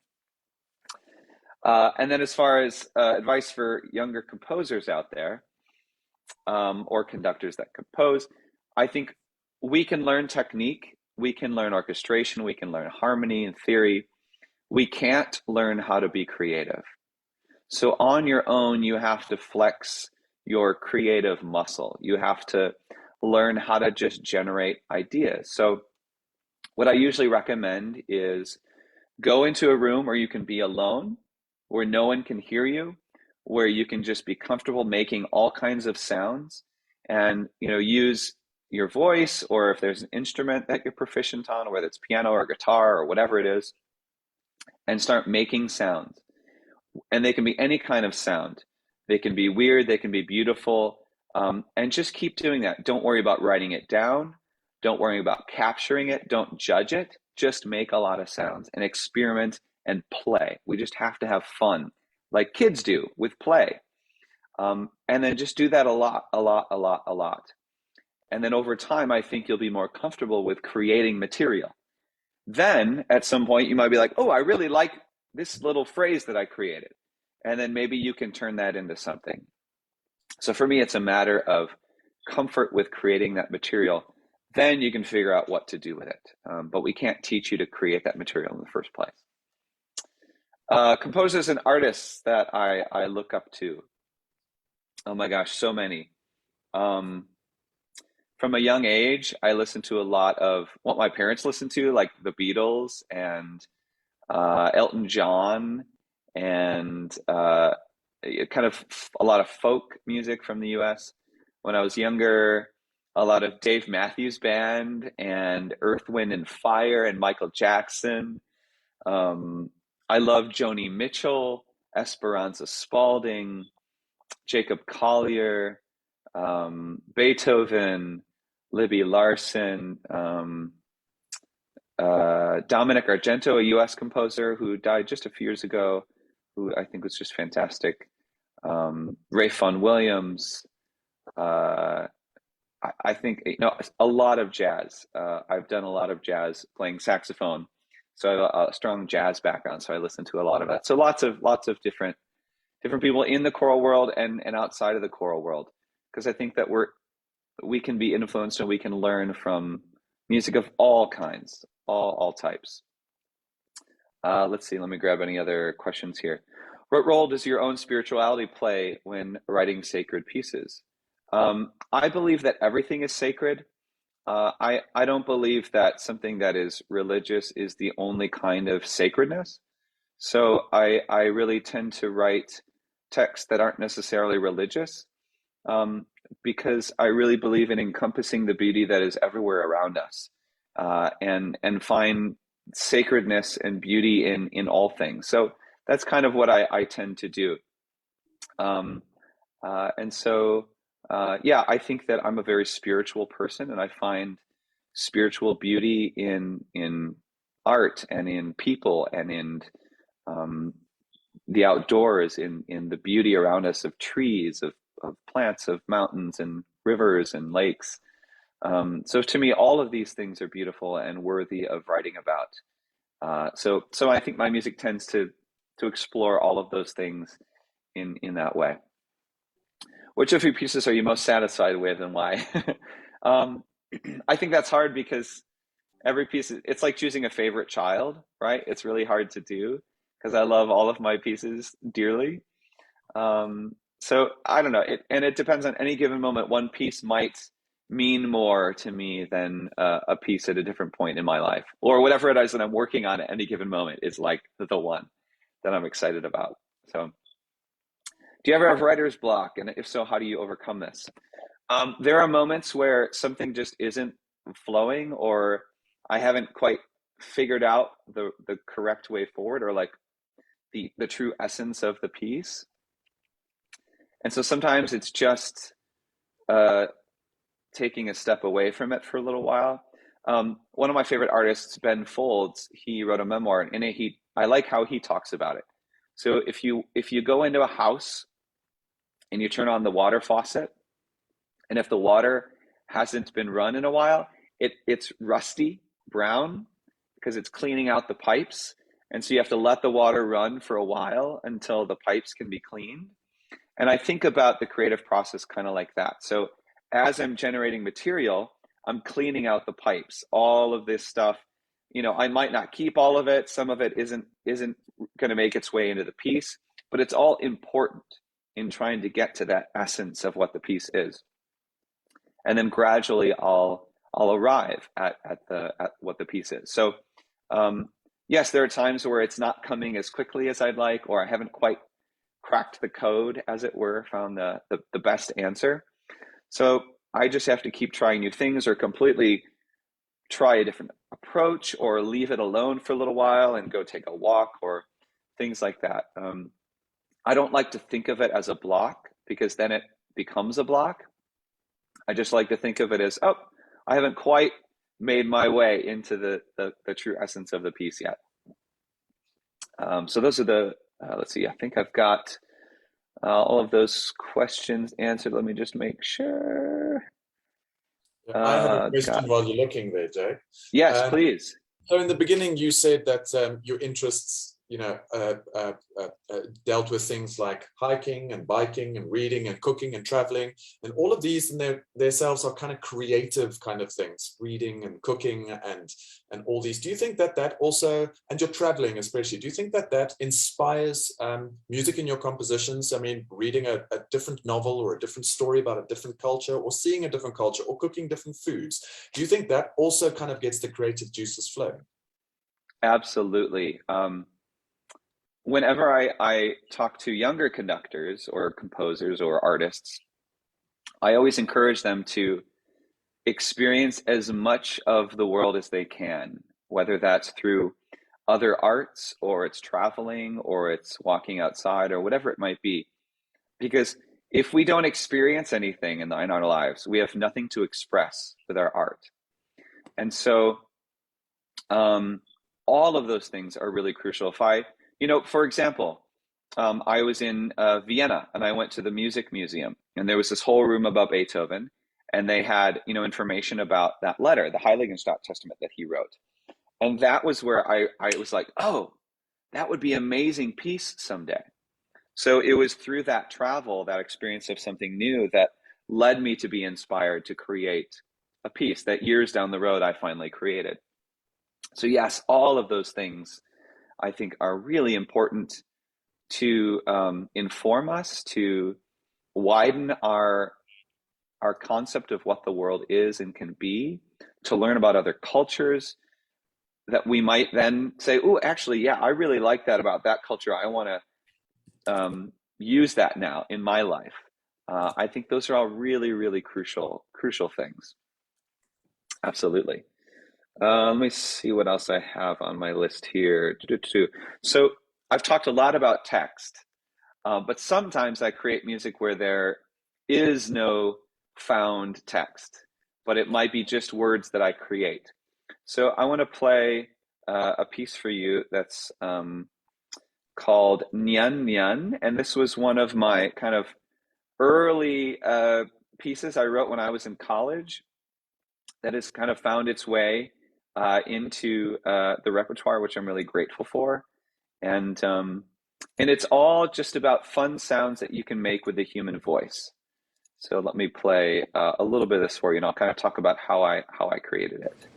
And then as far as advice for younger composers out there, or conductors that compose, I think we can learn technique, we can learn orchestration, we can learn harmony and theory. We can't learn how to be creative. So on your own, you have to flex your creative muscle. You have to learn how to just generate ideas. So what I usually recommend is go into a room where you can be alone, where no one can hear you, where you can just be comfortable making all kinds of sounds, and use your voice, or if there's an instrument that you're proficient on, whether it's piano or guitar or whatever it is, and start making sounds. And they can be any kind of sound. They can be weird, they can be beautiful, and just keep doing that. Don't worry about writing it down. Don't worry about capturing it. Don't judge it. Just make a lot of sounds and experiment and play. We just have to have fun, like kids do with play. And then just do that a lot. And then over time, I think you'll be more comfortable with creating material. Then at some point, you might be like, oh, I really like this little phrase that I created. And then maybe you can turn that into something. So for me, it's a matter of comfort with creating that material. Then you can figure out what to do with it. But we can't teach you to create that material in the first place. Composers and artists that I look up to. Oh my gosh, so many. From a young age, I listened to a lot of what my parents listened to, like the Beatles and Elton John, and kind of a lot of folk music from the US. When I was younger, a lot of Dave Matthews Band and Earth, Wind and Fire and Michael Jackson. I love Joni Mitchell, Esperanza Spalding, Jacob Collier, Beethoven, Libby Larsen, Dominic Argento, a US composer who died just a few years ago, who I think was just fantastic. Ray Vaughan Williams. I think a lot of jazz. I've done a lot of jazz playing saxophone, so I have a strong jazz background. So I listen to a lot of that. So lots of different people in the choral world and outside of the choral world, because I think that we can be influenced and we can learn from music of all kinds, all types. Let's see. Let me grab any other questions here. What role does your own spirituality play when writing sacred pieces? I believe that everything is sacred. I don't believe that something that is religious is the only kind of sacredness. So I really tend to write texts that aren't necessarily religious, because I really believe in encompassing the beauty that is everywhere around us, and find sacredness and beauty in all things. So that's kind of what I tend to do. And so, yeah, I think that I'm a very spiritual person, and I find spiritual beauty in art and in people and in the outdoors, in the beauty around us of trees, of plants, of mountains and rivers and lakes. So to me, all of these things are beautiful and worthy of writing about. So I think my music tends to explore all of those things in that way. Which of your pieces are you most satisfied with, and why? um, I think that's hard because every piece, it's like choosing a favorite child, right? It's really hard to do because I love all of my pieces dearly. So I don't know, and it depends on any given moment. One piece might mean more to me than a piece at a different point in my life, or whatever it is that I'm working on at any given moment is like the one that I'm excited about. So, do you ever have writer's block? And if so, how do you overcome this? There are moments where something just isn't flowing, or I haven't quite figured out the correct way forward, or like the true essence of the piece. And so sometimes it's just taking a step away from it for a little while. One of my favorite artists, Ben Folds, he wrote a memoir, and in it, I like how he talks about it. So if you go into a house and you turn on the water faucet, and if the water hasn't been run in a while, it's rusty brown because it's cleaning out the pipes. And so you have to let the water run for a while until the pipes can be cleaned. And I think about the creative process kind of like that. So as I'm generating material, I'm cleaning out the pipes, all of this stuff. I might not keep all of it. Some of it isn't going to make its way into the piece, but it's all important in trying to get to that essence of what the piece is. And then gradually I'll arrive at what the piece is. So yes, there are times where it's not coming as quickly as I'd like, or I haven't quite cracked the code, as it were, found the best answer. So I just have to keep trying new things, or completely try a different approach, or leave it alone for a little while and go take a walk, or things like that. I don't like to think of it as a block, because then it becomes a block. I just like to think of it as, oh, I haven't quite made my way into the true essence of the piece yet. So those are let's see, I think I've got all of those questions answered. Let me just make sure. I have a question while you're looking there, Jay. Yes, please. So in the beginning, you said that your interests, dealt with things like hiking and biking and reading and cooking and traveling, and all of these in themselves are kind of creative kind of things, reading and cooking and all these. Do you think that also, and your traveling especially, do you think that inspires music in your compositions? I mean, reading a different novel or a different story about a different culture, or seeing a different culture, or cooking different foods, do you think that also kind of gets the creative juices flowing? Absolutely. Whenever I talk to younger conductors or composers or artists, I always encourage them to experience as much of the world as they can, whether that's through other arts, or it's traveling, or it's walking outside, or whatever it might be. Because if we don't experience anything in our lives, we have nothing to express with our art. And so all of those things are really crucial. For example, I was in Vienna, and I went to the Music Museum, and there was this whole room about Beethoven, and they had, information about that letter, the Heiligenstadt Testament that he wrote. And that was where I was like, oh, that would be an amazing piece someday. So it was through that travel, that experience of something new, that led me to be inspired to create a piece that years down the road I finally created. So yes, all of those things I think are really important to inform us, to widen our concept of what the world is and can be, to learn about other cultures, that we might then say, oh, actually, yeah, I really like that about that culture. I want to use that now in my life. I think those are all really, really crucial things. Absolutely. Let me see what else I have on my list here. So I've talked a lot about text, but sometimes I create music where there is no found text, but it might be just words that I create. So I want to play a piece for you that's called Nyan Nyan, and this was one of my kind of early pieces I wrote when I was in college that has kind of found its way into the repertoire, which I'm really grateful for. And it's all just about fun sounds that you can make with the human voice. So let me play a little bit of this for you, and I'll kind of talk about how I created it.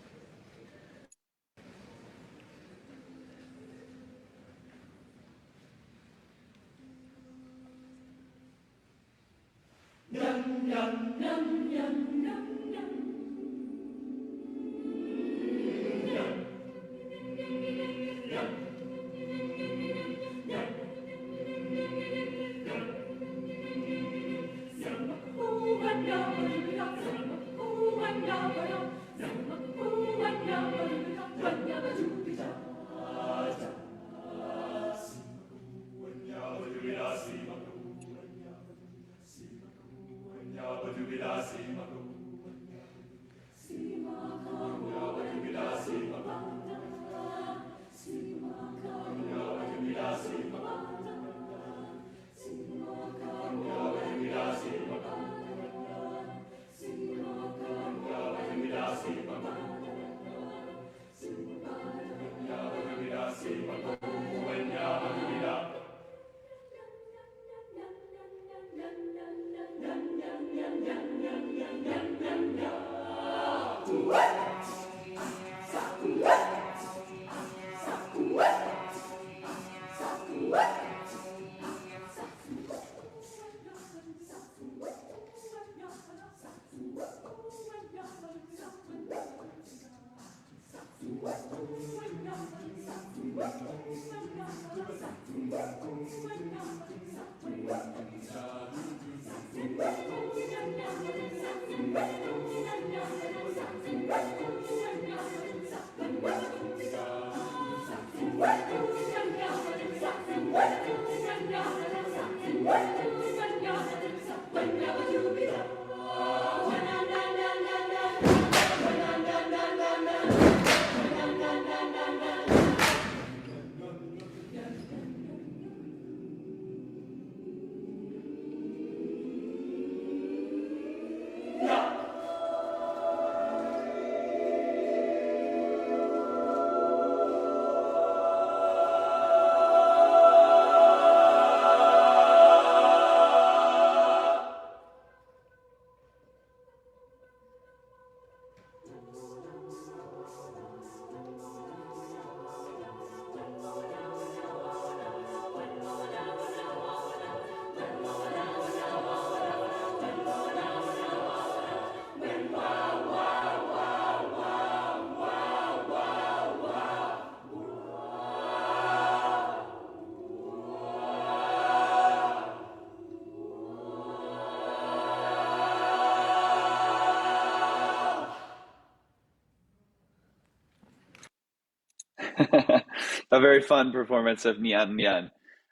A very fun performance of Nyan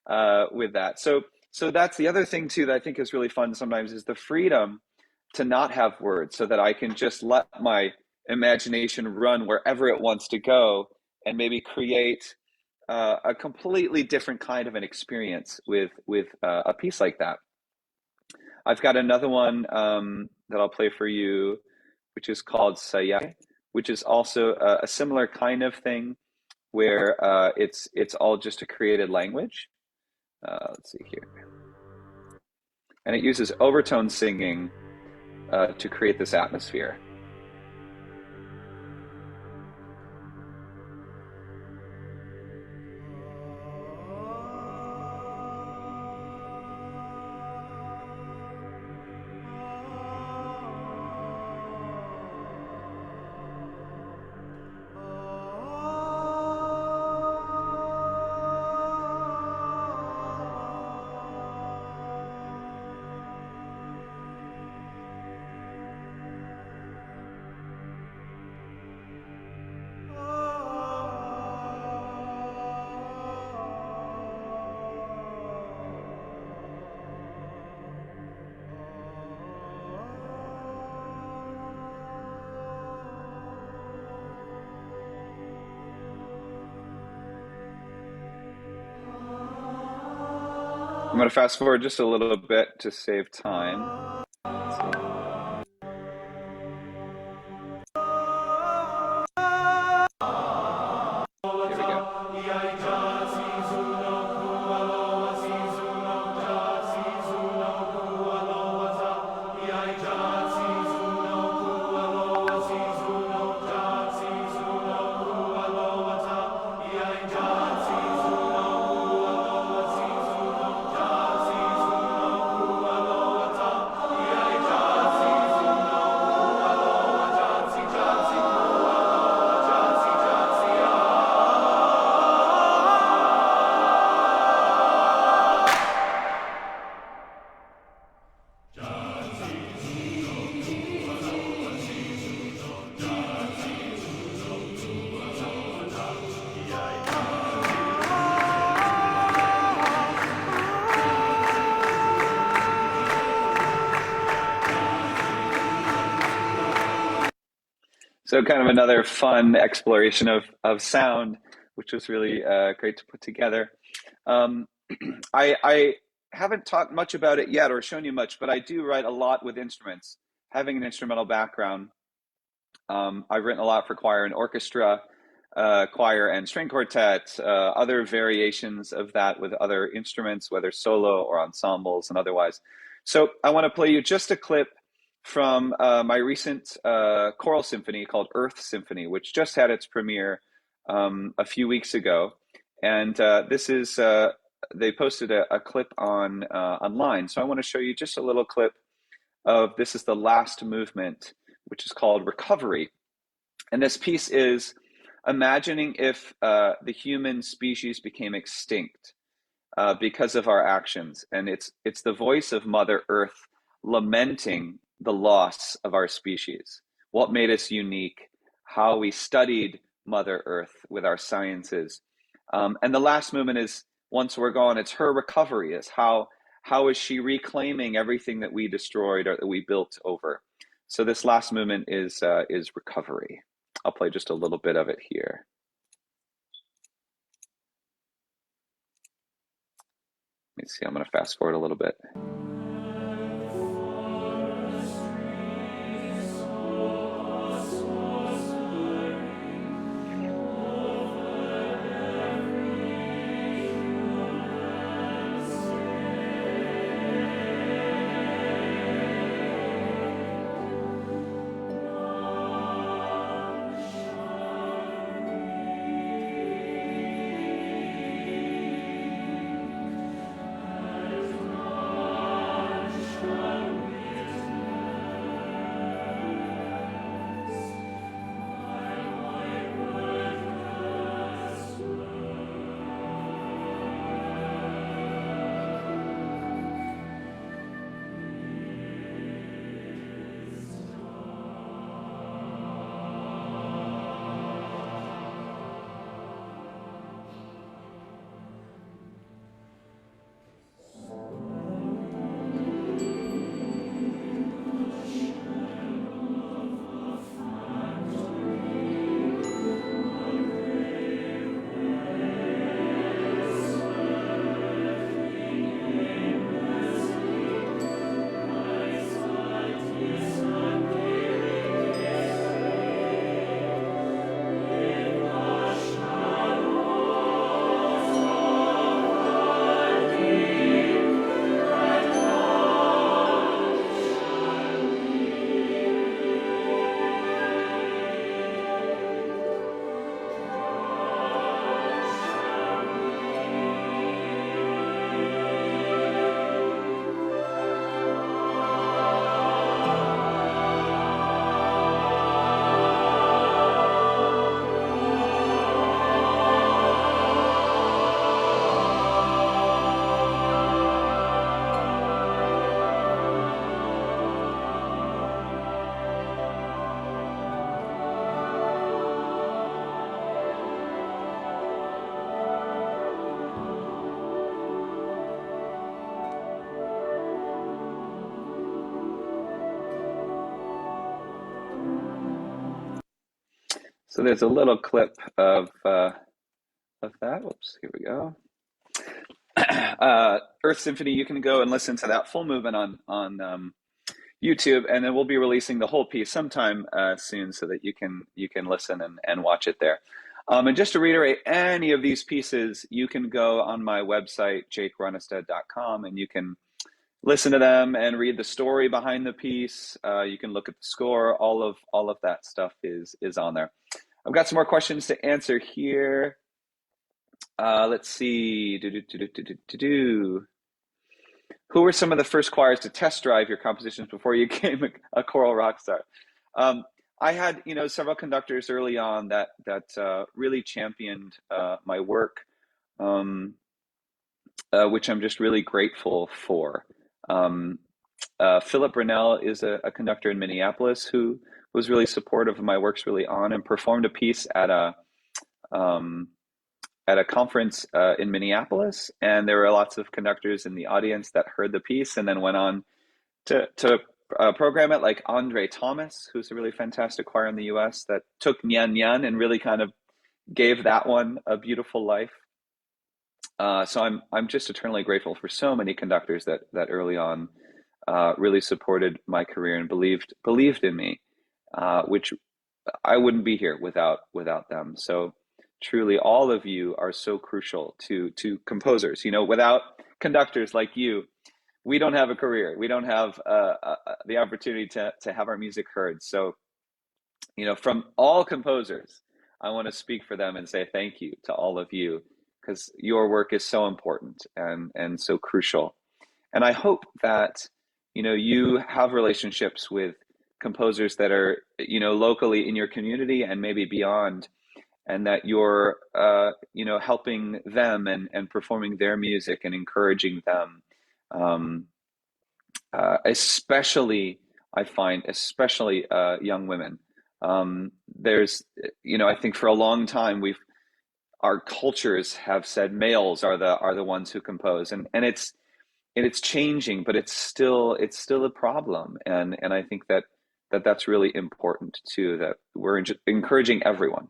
Nyan with that. So that's the other thing too that I think is really fun sometimes is the freedom to not have words so that I can just let my imagination run wherever it wants to go and maybe create a completely different kind of an experience with a piece like that. I've got another one that I'll play for you, which is called Sayai, which is also a similar kind of thing where it's all just a created language. Let's see here. And it uses overtone singing to create this atmosphere. I'm going to fast forward just a little bit to save time. Let's see. Here we go. So kind of another fun exploration of sound, which was really great to put together. I haven't talked much about it yet or shown you much, but I do write a lot with instruments. Having an instrumental background, I've written a lot for choir and orchestra, choir and string quartet, other variations of that with other instruments, whether solo or ensembles and otherwise. So I want to play you just a clip from my recent choral symphony called Earth Symphony, which just had its premiere a few weeks ago. And this is, they posted a clip on online. So I want to show you just a little clip of, this is the last movement, which is called Recovery. And this piece is imagining if the human species became extinct because of our actions. And it's the voice of Mother Earth lamenting the loss of our species, what made us unique, how we studied Mother Earth with our sciences. And the last movement is, once we're gone, it's her recovery. It's how is she reclaiming everything that we destroyed or that we built over. So this last movement is recovery. I'll play just a little bit of it here. Let me see, I'm going to fast forward a little bit. So there's a little clip of that. Whoops, here we go. Earth Symphony, you can go and listen to that full movement on YouTube, and then we'll be releasing the whole piece sometime soon, so that you can listen and watch it there. And just to reiterate, any of these pieces, you can go on my website, jakerunnestad.com, and you can listen to them and read the story behind the piece. You can look at the score. All of that stuff is on there. I've got some more questions to answer here. Let's see. Who were some of the first choirs to test drive your compositions before you became a choral rock star? I had, several conductors early on that really championed my work, which I'm just really grateful for. Philip Brunel is a conductor in Minneapolis who was really supportive of my works really on, and performed a piece at a conference in Minneapolis, and there were lots of conductors in the audience that heard the piece and then went on to program it, like Andre Thomas, who's a really fantastic choir in the US that took Nyan Nyan and really kind of gave that one a beautiful life. So I'm just eternally grateful for so many conductors that early on really supported my career and believed in me, which I wouldn't be here without them. So truly, all of you are so crucial to composers. Without conductors like you, we don't have a career. We don't have the opportunity to have our music heard. So, from all composers, I want to speak for them and say thank you to all of you, because your work is so important and so crucial. And I hope that, you have relationships with composers that are, locally in your community and maybe beyond, and that you're, helping them and performing their music and encouraging them. Especially, I find, young women. There's, I think for a long time our cultures have said males are the ones who compose, and it's changing, but it's still a problem, and I think that's really important too, that we're encouraging everyone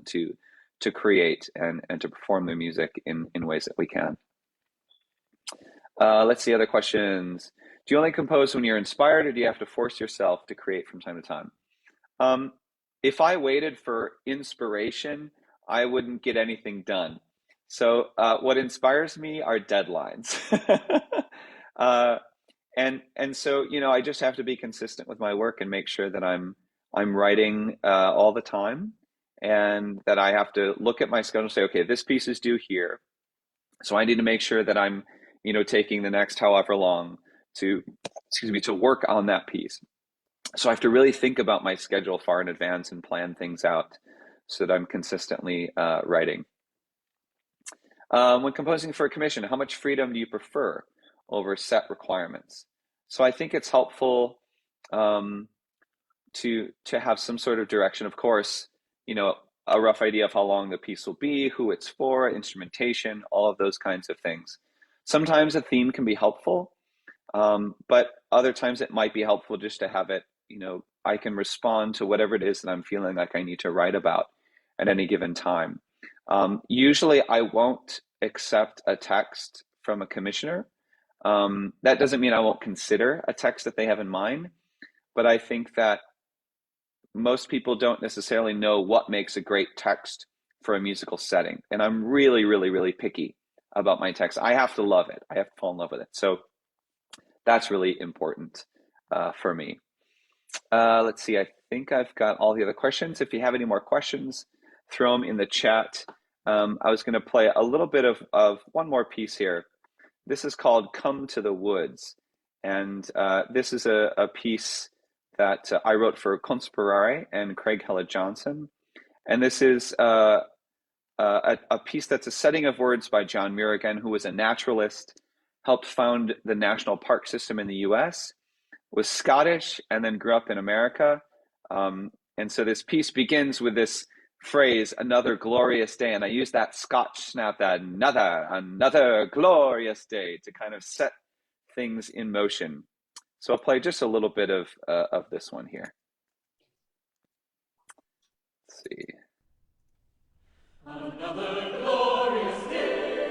to create and to perform their music in ways that we can. Let's see other questions. Do you only compose when you're inspired, or do you have to force yourself to create from time to time? If I waited for inspiration, I wouldn't get anything done. So what inspires me are deadlines. And so, I just have to be consistent with my work and make sure that I'm writing all the time, and that I have to look at my schedule and say, okay, this piece is due here. So I need to make sure that I'm, taking the next however long to work on that piece. So I have to really think about my schedule far in advance and plan things out so that I'm consistently writing. When composing for a commission, how much freedom do you prefer over set requirements? So I think it's helpful to have some sort of direction. Of course, a rough idea of how long the piece will be, who it's for, instrumentation, all of those kinds of things. Sometimes a theme can be helpful, but other times it might be helpful just to have it, I can respond to whatever it is that I'm feeling like I need to write about at any given time. Usually I won't accept a text from a commissioner. That doesn't mean I won't consider a text that they have in mind, but I think that most people don't necessarily know what makes a great text for a musical setting. And I'm really, really, really picky about my text. I have to love it. I have to fall in love with it. So that's really important for me. Let's see, I think I've got all the other questions. If you have any more questions, throw them in the chat. I was going to play a little bit of one more piece here. This is called Come to the Woods. And this is a piece that I wrote for Conspirare and Craig Hella Johnson. And this is a piece that's a setting of words by John Muir again, who was a naturalist, helped found the national park system in the US, was Scottish, and then grew up in America. And so this piece begins with this phrase, another glorious day. And I use that Scotch snap, that another glorious day, to kind of set things in motion. So I'll play just a little bit of this one here. Let's see. Another glorious day.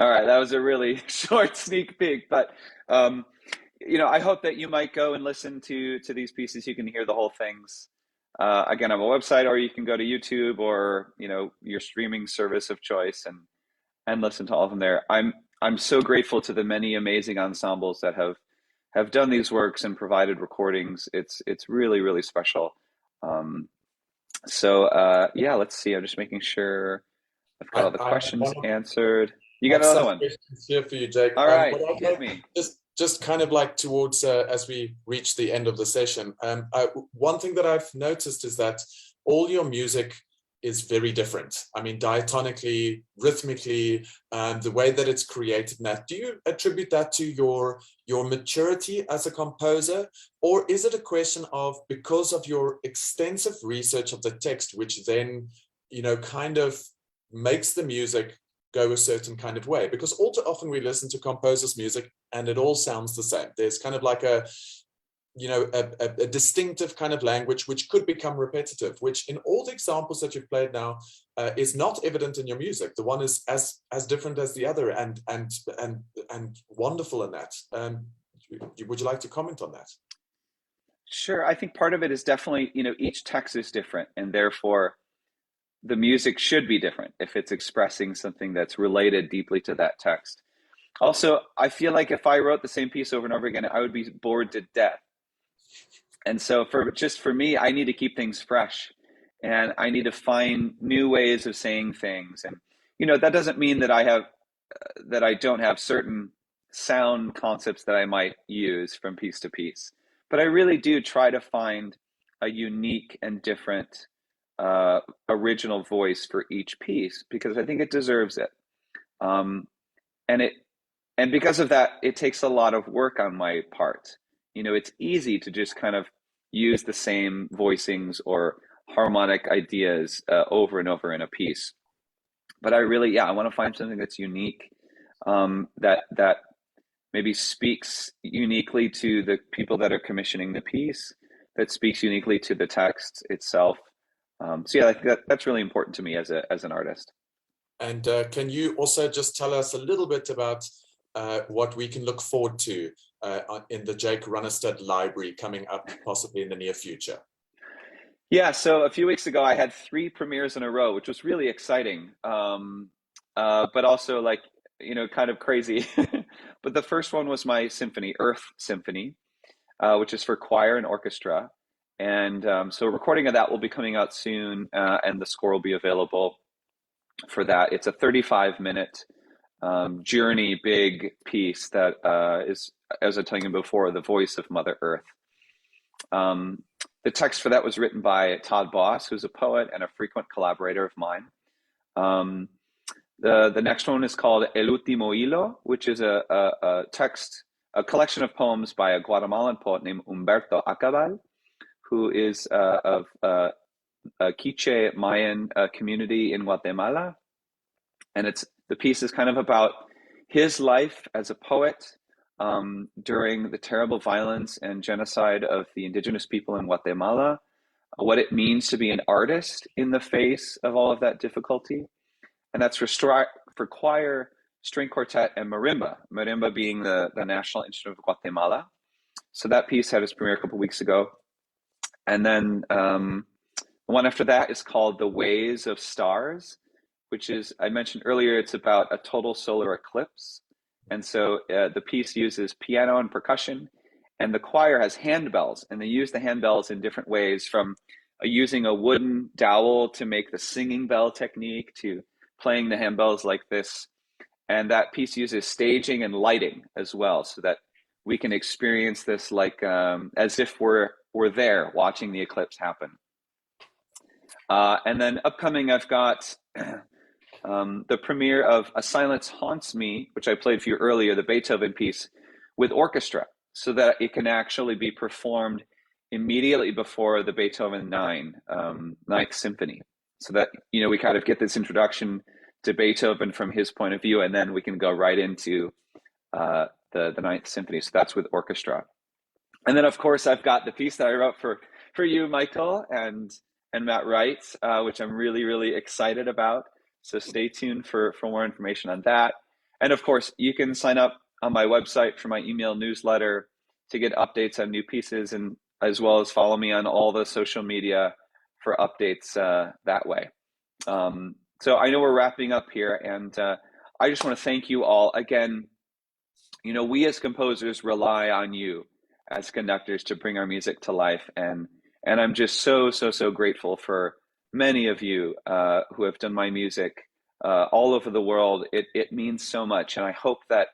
All right, that was a really short sneak peek, but I hope that you might go and listen to these pieces. You can hear the whole things again on my website, or you can go to YouTube or your streaming service of choice and listen to all of them there. I'm so grateful to the many amazing ensembles that have done these works and provided recordings. It's really, really special. Yeah, let's see. I'm just making sure I've got all the I have questions answered. You got have another some one? questions here for you, Jake. All right, What I'd hit like, me. just kind of like towards as we reach the end of the session, one thing that I've noticed is that all your music is very different. I mean, diatonically, rhythmically, the way that it's created. Now, do you attribute that to your maturity as a composer, or is it a question of because of your extensive research of the text, which then, kind of makes the music go a certain kind of way? Because all too often we listen to composers' music and it all sounds the same. There's kind of like a distinctive kind of language which could become repetitive, which in all the examples that you've played now is not evident in your music. The one is as different as the other and wonderful in that. Would you like to comment on that? Sure. I think part of it is definitely, each text is different, and therefore the music should be different if it's expressing something that's related deeply to that text. Also, I feel like if I wrote the same piece over and over again, I would be bored to death. And so for me, I need to keep things fresh, and I need to find new ways of saying things. And, that doesn't mean that I don't have certain sound concepts that I might use from piece to piece, but I really do try to find a unique and different original voice for each piece, because I think it deserves it. And because of that, it takes a lot of work on my part. It's easy to just kind of use the same voicings or harmonic ideas over and over in a piece. But I want to find something that's unique, that maybe speaks uniquely to the people that are commissioning the piece, that speaks uniquely to the text itself. I think that's really important to me as an artist. And can you also just tell us a little bit about what we can look forward to in the Jake Runnestad library coming up possibly in the near future? Yeah, so a few weeks ago I had 3 premieres in a row, which was really exciting, but also kind of crazy. But the first one was my symphony, Earth Symphony, which is for choir and orchestra. And so a recording of that will be coming out soon, and the score will be available for that. It's a 35-minute journey, big piece that is, as I was telling you before, the voice of Mother Earth. The text for that was written by Todd Boss, who's a poet and a frequent collaborator of mine. The next one is called El Último Hilo, which is a collection of poems by a Guatemalan poet named Humberto Acabal, who is of a Quiche Mayan community in Guatemala. And the piece is kind of about his life as a poet during the terrible violence and genocide of the indigenous people in Guatemala, what it means to be an artist in the face of all of that difficulty. And that's for choir, string quartet, and marimba, marimba being the national instrument of Guatemala. So that piece had its premiere a couple of weeks ago. And then the one after that is called The Ways of Stars, which is, I mentioned earlier, it's about a total solar eclipse. And so the piece uses piano and percussion, and the choir has handbells, and they use the handbells in different ways, from using a wooden dowel to make the singing bell technique to playing the handbells like this. And that piece uses staging and lighting as well, so that we can experience this as if we're there watching the eclipse happen. And then upcoming, I've got the premiere of A Silence Haunts Me, which I played for you earlier, the Beethoven piece, with orchestra, so that it can actually be performed immediately before the Beethoven Ninth Symphony, so that we kind of get this introduction to Beethoven from his point of view, and then we can go right into the Ninth Symphony. So that's with orchestra. And then, of course, I've got the piece that I wrote for you, Michael, and Matt Wright, which I'm really, really excited about. So stay tuned for more information on that. And of course, you can sign up on my website for my email newsletter to get updates on new pieces, and as well as follow me on all the social media for updates that way. So I know we're wrapping up here, and I just want to thank you all again. You know, we as composers rely on you as conductors to bring our music to life, and I'm just so grateful for many of you who have done my music all over the world. It means so much, and I hope that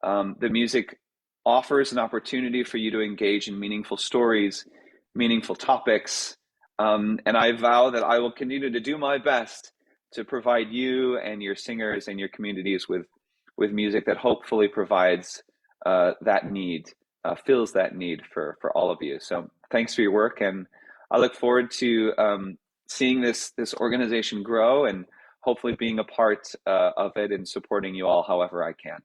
the music offers an opportunity for you to engage in meaningful stories, meaningful topics, and I vow that I will continue to do my best to provide you and your singers and your communities with music that hopefully provides that need, fills that need for all of you. So thanks for your work, and I look forward to seeing this organization grow and hopefully being a part of it and supporting you all however I can.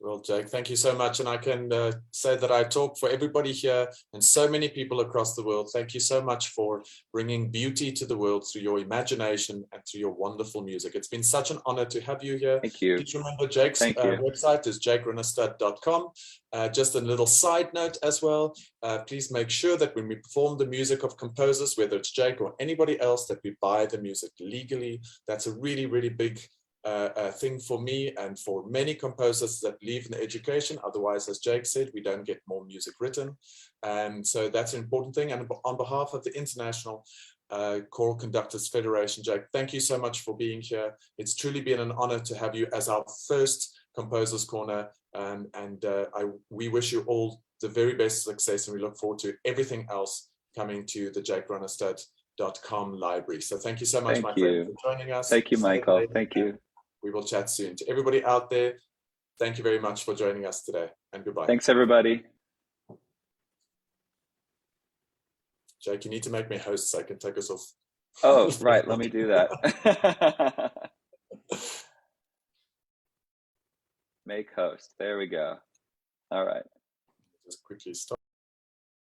Well, Jake, thank you so much. And I can say that I talk for everybody here and so many people across the world. Thank you so much for bringing beauty to the world through your imagination and through your wonderful music. It's been such an honor to have you here. Thank you. Please remember Jake's website is jakerunnestad.com. Just a little side note as well, please make sure that when we perform the music of composers, whether it's Jake or anybody else, that we buy the music legally. That's a really, really big thing for me and for many composers that leave in education. Otherwise, as Jake said, we don't get more music written. And so that's an important thing. And on behalf of the International Choral Conductors Federation, Jake, thank you so much for being here. It's truly been an honor to have you as our first Composers Corner. We wish you all the very best success, and we look forward to everything else coming to the jakerunnestad.com library. So thank you so much, my friend, for joining us. Thank you, Michael. Thank you. We will chat soon. To everybody out there, thank you very much for joining us today, and goodbye. Thanks, everybody. Jake, you need to make me host so I can take us off. Oh, right. Let me do that. Make host. There we go. All right. Just quickly stop.